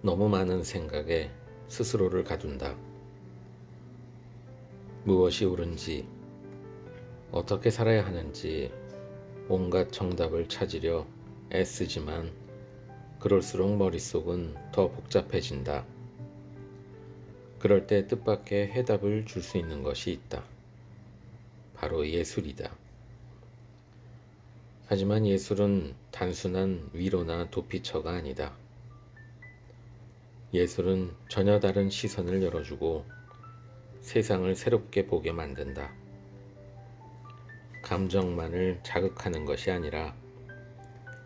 너무 많은 생각에 스스로를 가둔다. 무엇이 옳은지, 어떻게 살아야 하는지 온갖 정답을 찾으려 애쓰지만 그럴수록 머릿속은 더 복잡해진다. 그럴 때 뜻밖의 해답을 줄 수 있는 것이 있다. 바로 예술이다. 하지만 예술은 단순한 위로나 도피처가 아니다. 예술은 전혀 다른 시선을 열어주고 세상을 새롭게 보게 만든다. 감정만을 자극하는 것이 아니라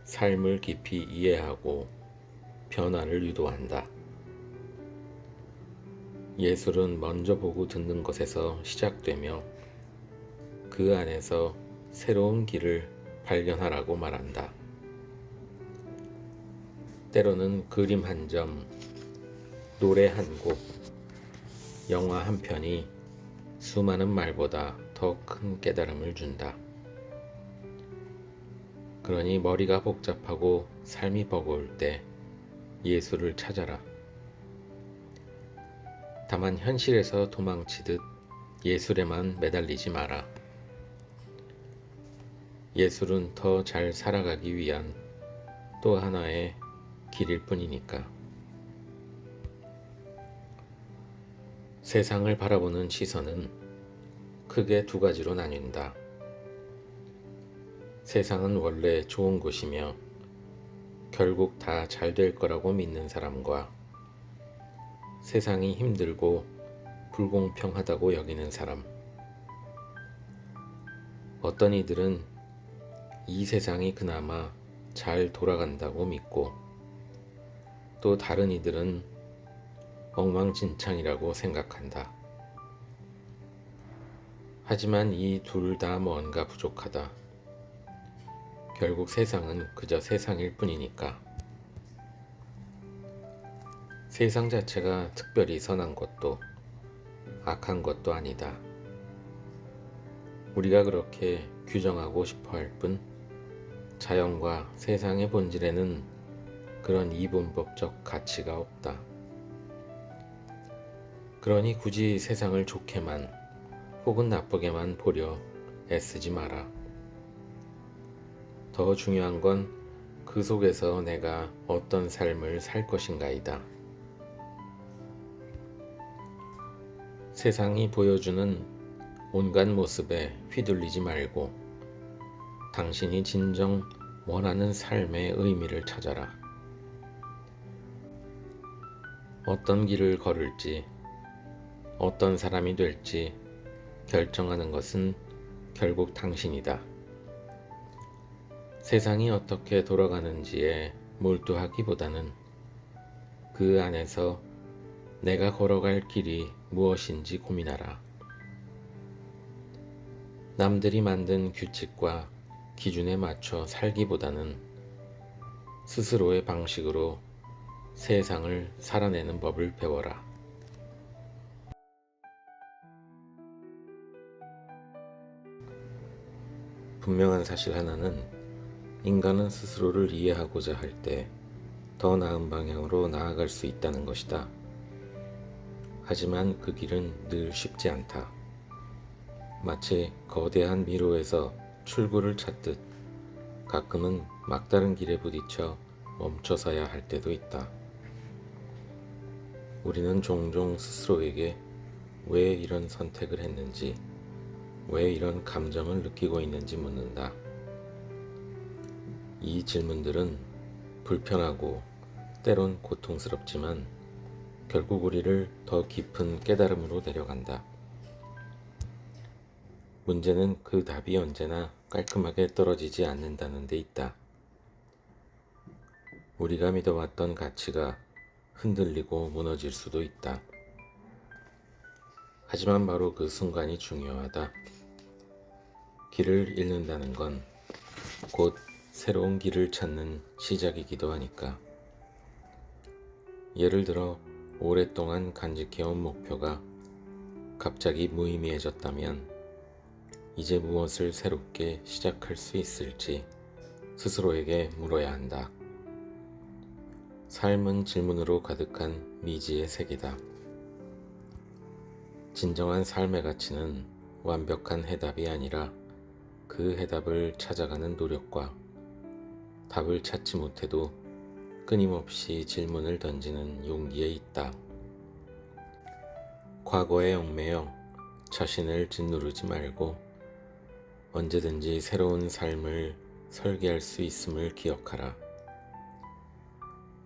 삶을 깊이 이해하고 변화를 유도한다. 예술은 먼저 보고 듣는 것에서 시작되며 그 안에서 새로운 길을 발견하라고 말한다. 때로는 그림 한 점, 노래 한 곡, 영화 한 편이 수많은 말보다 더 큰 깨달음을 준다. 그러니 머리가 복잡하고 삶이 버거울 때 예술을 찾아라. 다만 현실에서 도망치듯 예술에만 매달리지 마라. 예술은 더 잘 살아가기 위한 또 하나의 길일 뿐이니까. 세상을 바라보는 시선은 크게 두 가지로 나뉜다. 세상은 원래 좋은 곳이며 결국 다 잘 될 거라고 믿는 사람과 세상이 힘들고 불공평하다고 여기는 사람. 어떤 이들은 이 세상이 그나마 잘 돌아간다고 믿고 또 다른 이들은 엉망진창이라고 생각한다. 하지만 이 둘 다 뭔가 부족하다. 결국 세상은 그저 세상일 뿐이니까. 세상 자체가 특별히 선한 것도 악한 것도 아니다. 우리가 그렇게 규정하고 싶어 할 뿐 자연과 세상의 본질에는 그런 이분법적 가치가 없다. 그러니 굳이 세상을 좋게만 혹은 나쁘게만 보려 애쓰지 마라. 더 중요한 건 그 속에서 내가 어떤 삶을 살 것인가이다. 세상이 보여주는 온갖 모습에 휘둘리지 말고 당신이 진정 원하는 삶의 의미를 찾아라. 어떤 길을 걸을지, 어떤 사람이 될지 결정하는 것은 결국 당신이다. 세상이 어떻게 돌아가는지에 몰두하기보다는 그 안에서 내가 걸어갈 길이 무엇인지 고민하라. 남들이 만든 규칙과 기준에 맞춰 살기보다는 스스로의 방식으로 세상을 살아내는 법을 배워라. 분명한 사실 하나는 인간은 스스로를 이해하고자 할 때 더 나은 방향으로 나아갈 수 있다는 것이다. 하지만 그 길은 늘 쉽지 않다. 마치 거대한 미로에서 출구를 찾듯 가끔은 막다른 길에 부딪혀 멈춰서야 할 때도 있다. 우리는 종종 스스로에게 왜 이런 선택을 했는지, 왜 이런 감정을 느끼고 있는지 묻는다. 이 질문들은 불편하고 때론 고통스럽지만 결국 우리를 더 깊은 깨달음으로 데려간다. 문제는 그 답이 언제나 깔끔하게 떨어지지 않는다는 데 있다. 우리가 믿어왔던 가치가 흔들리고 무너질 수도 있다. 하지만 바로 그 순간이 중요하다. 길을 잃는다는 건 곧 새로운 길을 찾는 시작이기도 하니까. 예를 들어 오랫동안 간직해온 목표가 갑자기 무의미해졌다면 이제 무엇을 새롭게 시작할 수 있을지 스스로에게 물어야 한다. 삶은 질문으로 가득한 미지의 세계다. 진정한 삶의 가치는 완벽한 해답이 아니라 그 해답을 찾아가는 노력과 답을 찾지 못해도 끊임없이 질문을 던지는 용기에 있다. 과거에 얽매여 자신을 짓누르지 말고 언제든지 새로운 삶을 설계할 수 있음을 기억하라.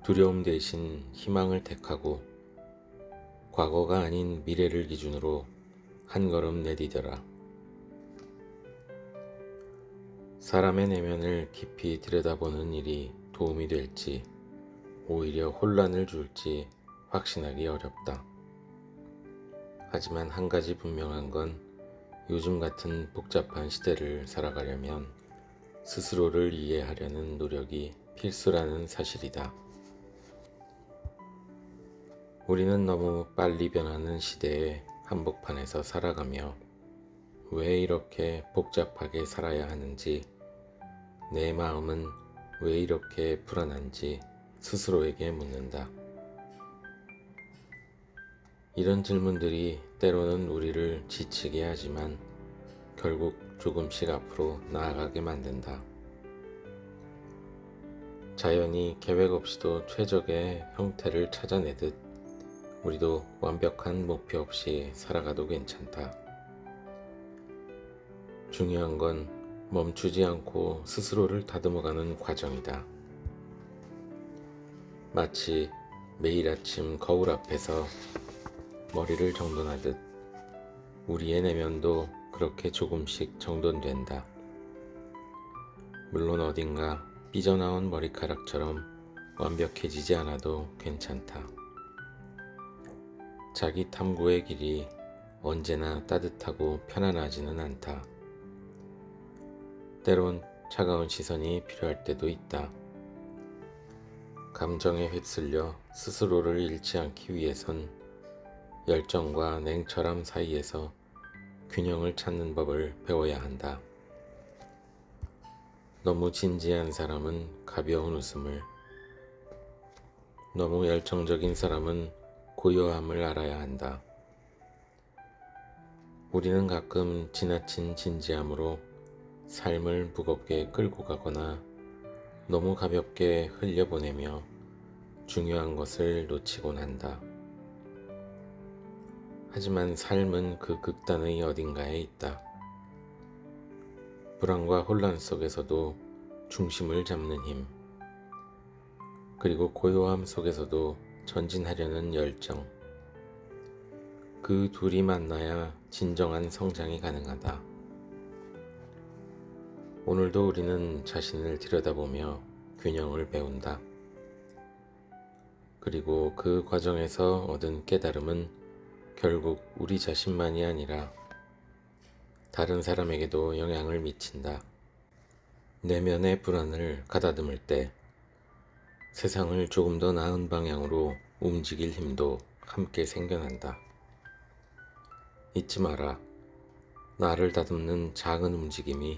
두려움 대신 희망을 택하고 과거가 아닌 미래를 기준으로 한 걸음 내디뎌라. 사람의 내면을 깊이 들여다보는 일이 도움이 될지 오히려 혼란을 줄지 확신하기 어렵다. 하지만 한 가지 분명한 건 요즘 같은 복잡한 시대를 살아가려면 스스로를 이해하려는 노력이 필수라는 사실이다. 우리는 너무 빨리 변하는 시대의 한복판에서 살아가며 왜 이렇게 복잡하게 살아야 하는지, 내 마음은 왜 이렇게 불안한지 스스로에게 묻는다. 이런 질문들이 때로는 우리를 지치게 하지만 결국 조금씩 앞으로 나아가게 만든다. 자연이 계획 없이도 최적의 형태를 찾아내듯 우리도 완벽한 목표 없이 살아가도 괜찮다. 중요한 건 멈추지 않고 스스로를 다듬어가는 과정이다. 마치 매일 아침 거울 앞에서 머리를 정돈하듯 우리의 내면도 그렇게 조금씩 정돈된다. 물론 어딘가 삐져나온 머리카락처럼 완벽해지지 않아도 괜찮다. 자기 탐구의 길이 언제나 따뜻하고 편안하지는 않다. 때론 차가운 시선이 필요할 때도 있다. 감정에 휩쓸려 스스로를 잃지 않기 위해선 열정과 냉철함 사이에서 균형을 찾는 법을 배워야 한다. 너무 진지한 사람은 가벼운 웃음을, 너무 열정적인 사람은 고요함을 알아야 한다. 우리는 가끔 지나친 진지함으로 삶을 무겁게 끌고 가거나 너무 가볍게 흘려보내며 중요한 것을 놓치곤 한다. 하지만 삶은 그 극단의 어딘가에 있다. 불안과 혼란 속에서도 중심을 잡는 힘, 그리고 고요함 속에서도 전진하려는 열정. 그 둘이 만나야 진정한 성장이 가능하다. 오늘도 우리는 자신을 들여다보며 균형을 배운다. 그리고 그 과정에서 얻은 깨달음은 결국 우리 자신만이 아니라 다른 사람에게도 영향을 미친다. 내면의 불안을 가다듬을 때 세상을 조금 더 나은 방향으로 움직일 힘도 함께 생겨난다. 잊지 마라. 나를 다듬는 작은 움직임이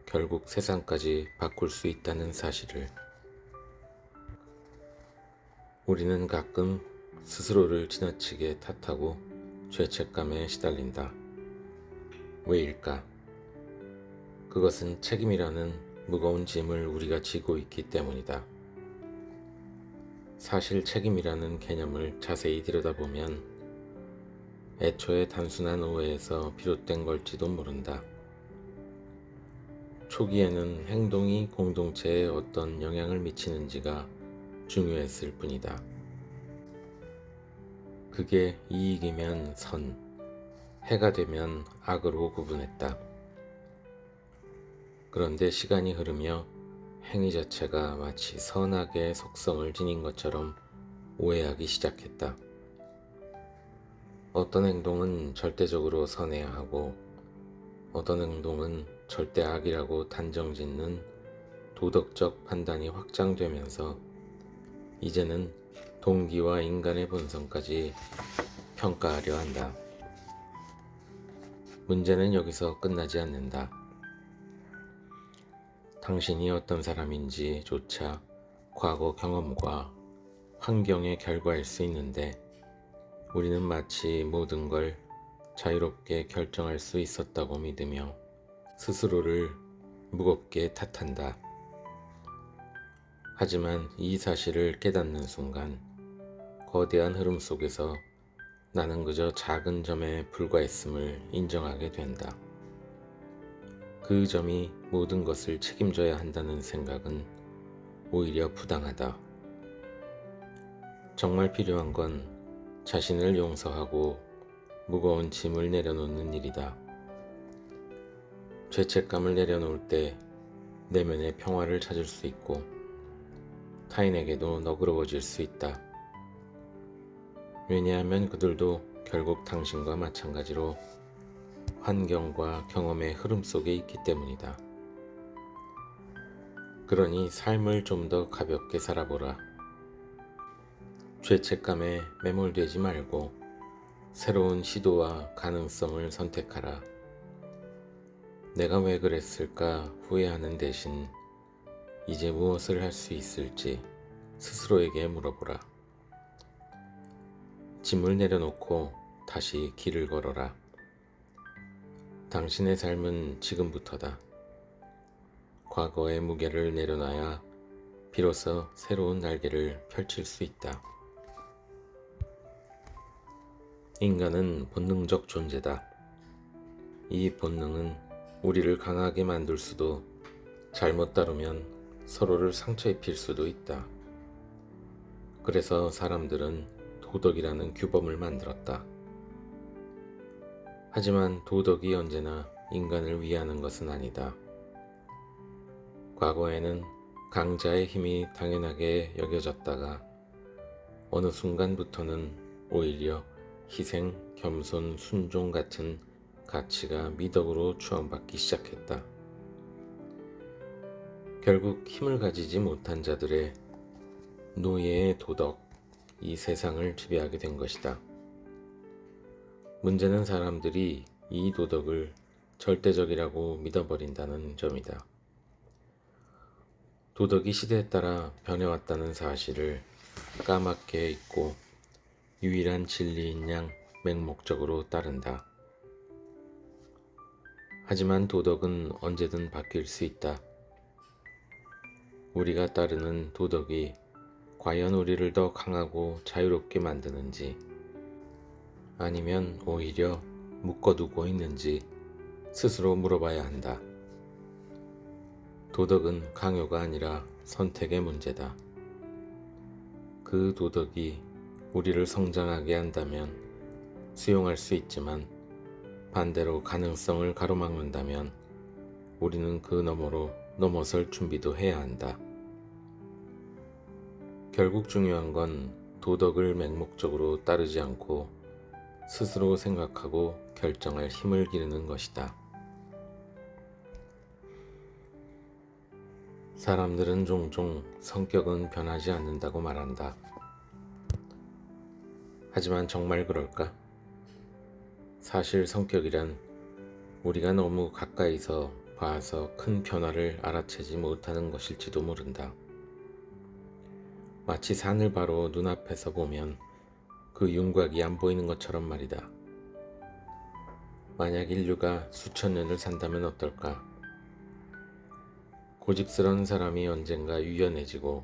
결국 세상까지 바꿀 수 있다는 사실을. 우리는 가끔 스스로를 지나치게 탓하고 죄책감에 시달린다. 왜일까? 그것은 책임이라는 무거운 짐을 우리가 지고 있기 때문이다. 사실 책임이라는 개념을 자세히 들여다보면 애초에 단순한 오해에서 비롯된 걸지도 모른다. 초기에는 행동이 공동체에 어떤 영향을 미치는지가 중요했을 뿐이다. 그게 이익이면 선, 해가 되면 악으로 구분했다. 그런데 시간이 흐르며 행위 자체가 마치 선악의 속성을 지닌 것처럼 오해하기 시작했다. 어떤 행동은 절대적으로 선해야 하고 어떤 행동은 절대 악이라고 단정짓는 도덕적 판단이 확장되면서 이제는 동기와 인간의 본성까지 평가하려 한다. 문제는 여기서 끝나지 않는다. 당신이 어떤 사람인지조차 과거 경험과 환경의 결과일 수 있는데 우리는 마치 모든 걸 자유롭게 결정할 수 있었다고 믿으며 스스로를 무겁게 탓한다. 하지만 이 사실을 깨닫는 순간 거대한 흐름 속에서 나는 그저 작은 점에 불과했음을 인정하게 된다. 그 점이 모든 것을 책임져야 한다는 생각은 오히려 부당하다. 정말 필요한 건 자신을 용서하고 무거운 짐을 내려놓는 일이다. 죄책감을 내려놓을 때 내면의 평화를 찾을 수 있고 타인에게도 너그러워질 수 있다. 왜냐하면 그들도 결국 당신과 마찬가지로 환경과 경험의 흐름 속에 있기 때문이다. 그러니 삶을 좀 더 가볍게 살아보라. 죄책감에 매몰되지 말고 새로운 시도와 가능성을 선택하라. 내가 왜 그랬을까 후회하는 대신 이제 무엇을 할 수 있을지 스스로에게 물어보라. 짐을 내려놓고 다시 길을 걸어라. 당신의 삶은 지금부터다. 과거의 무게를 내려놔야 비로소 새로운 날개를 펼칠 수 있다. 인간은 본능적 존재다. 이 본능은 우리를 강하게 만들 수도 잘못 다루면 서로를 상처 입힐 수도 있다. 그래서 사람들은 도덕이라는 규범을 만들었다. 하지만 도덕이 언제나 인간을 위하는 것은 아니다. 과거에는 강자의 힘이 당연하게 여겨졌다가 어느 순간부터는 오히려 희생, 겸손, 순종 같은 가치가 미덕으로 추앙받기 시작했다. 결국 힘을 가지지 못한 자들의 노예의 도덕, 이 세상을 지배하게 된 것이다. 문제는 사람들이 이 도덕을 절대적이라고 믿어버린다는 점이다. 도덕이 시대에 따라 변해왔다는 사실을 까맣게 잊고 유일한 진리인 양 맹목적으로 따른다. 하지만 도덕은 언제든 바뀔 수 있다. 우리가 따르는 도덕이 과연 우리를 더 강하고 자유롭게 만드는지 아니면 오히려 묶어두고 있는지 스스로 물어봐야 한다. 도덕은 강요가 아니라 선택의 문제다. 그 도덕이 우리를 성장하게 한다면 수용할 수 있지만 반대로 가능성을 가로막는다면 우리는 그 너머로 넘어설 준비도 해야 한다. 결국 중요한 건 도덕을 맹목적으로 따르지 않고 스스로 생각하고 결정할 힘을 기르는 것이다. 사람들은 종종 성격은 변하지 않는다고 말한다. 하지만 정말 그럴까? 사실 성격이란 우리가 너무 가까이서 봐서 큰 변화를 알아채지 못하는 것일지도 모른다. 마치 산을 바로 눈앞에서 보면 그 윤곽이 안 보이는 것처럼 말이다. 만약 인류가 수천 년을 산다면 어떨까? 고집스러운 사람이 언젠가 유연해지고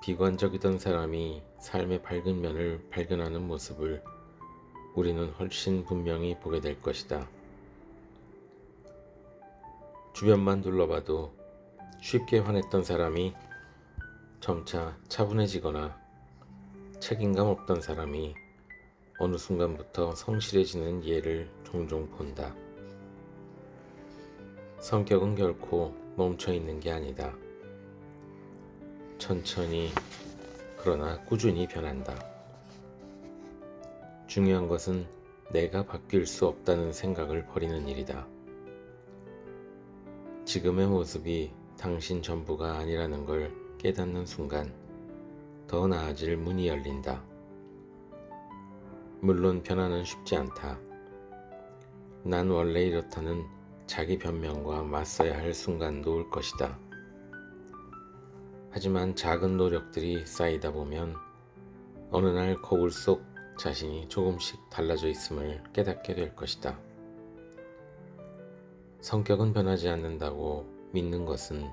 비관적이던 사람이 삶의 밝은 면을 발견하는 모습을 우리는 훨씬 분명히 보게 될 것이다. 주변만 둘러봐도 쉽게 화냈던 사람이 점차 차분해지거나 책임감 없던 사람이 어느 순간부터 성실해지는 예를 종종 본다. 성격은 결코 멈춰 있는 게 아니다. 천천히 그러나 꾸준히 변한다. 중요한 것은 내가 바뀔 수 없다는 생각을 버리는 일이다. 지금의 모습이 당신 전부가 아니라는 걸 깨닫는 순간 더 나아질 문이 열린다. 물론 변화는 쉽지 않다. 난 원래 이렇다는 자기 변명과 맞서야 할 순간도 올 것이다. 하지만 작은 노력들이 쌓이다 보면 어느 날 거울 속 자신이 조금씩 달라져 있음을 깨닫게 될 것이다. 성격은 변하지 않는다고 믿는 것은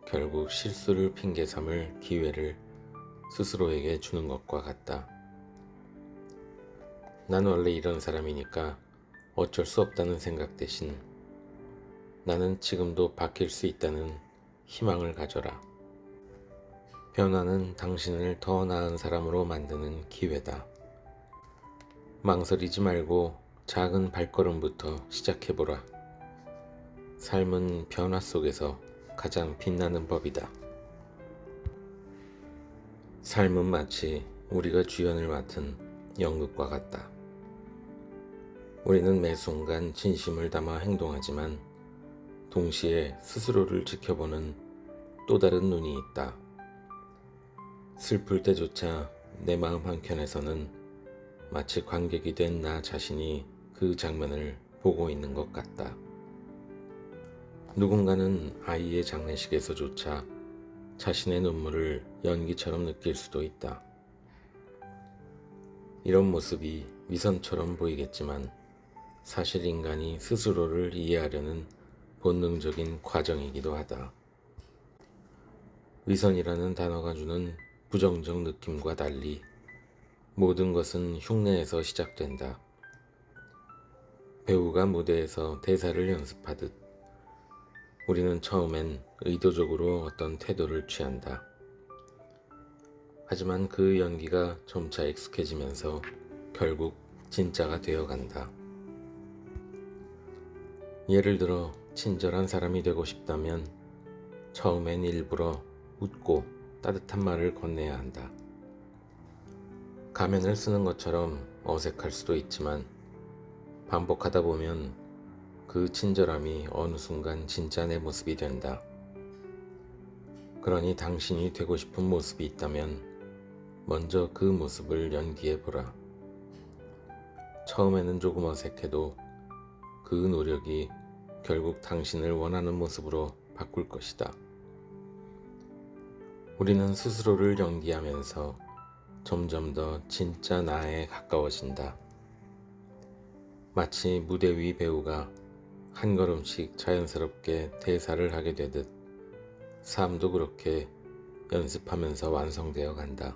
결국 실수를 핑계 삼을 기회를 스스로에게 주는 것과 같다. 난 원래 이런 사람이니까 어쩔 수 없다는 생각 대신 나는 지금도 바뀔 수 있다는 희망을 가져라. 변화는 당신을 더 나은 사람으로 만드는 기회다. 망설이지 말고 작은 발걸음부터 시작해보라. 삶은 변화 속에서 가장 빛나는 법이다. 삶은 마치 우리가 주연을 맡은 연극과 같다. 우리는 매 순간 진심을 담아 행동하지만 동시에 스스로를 지켜보는 또 다른 눈이 있다. 슬플 때조차 내 마음 한켠에서는 마치 관객이 된 나 자신이 그 장면을 보고 있는 것 같다. 누군가는 아이의 장례식에서조차 자신의 눈물을 연기처럼 느낄 수도 있다. 이런 모습이 위선처럼 보이겠지만 사실 인간이 스스로를 이해하려는 본능적인 과정이기도 하다. 위선이라는 단어가 주는 부정적 느낌과 달리 모든 것은 흉내에서 시작된다. 배우가 무대에서 대사를 연습하듯 우리는 처음엔 의도적으로 어떤 태도를 취한다. 하지만 그 연기가 점차 익숙해지면서 결국 진짜가 되어간다. 예를 들어 친절한 사람이 되고 싶다면 처음엔 일부러 웃고 따뜻한 말을 건네야 한다. 가면을 쓰는 것처럼 어색할 수도 있지만 반복하다 보면 그 친절함이 어느 순간 진짜 내 모습이 된다. 그러니 당신이 되고 싶은 모습이 있다면 먼저 그 모습을 연기해보라. 처음에는 조금 어색해도 그 노력이 결국 당신을 원하는 모습으로 바꿀 것이다. 우리는 스스로를 연기하면서 점점 더 진짜 나에 가까워진다. 마치 무대 위 배우가 한 걸음씩 자연스럽게 대사를 하게 되듯 삶도 그렇게 연습하면서 완성되어 간다.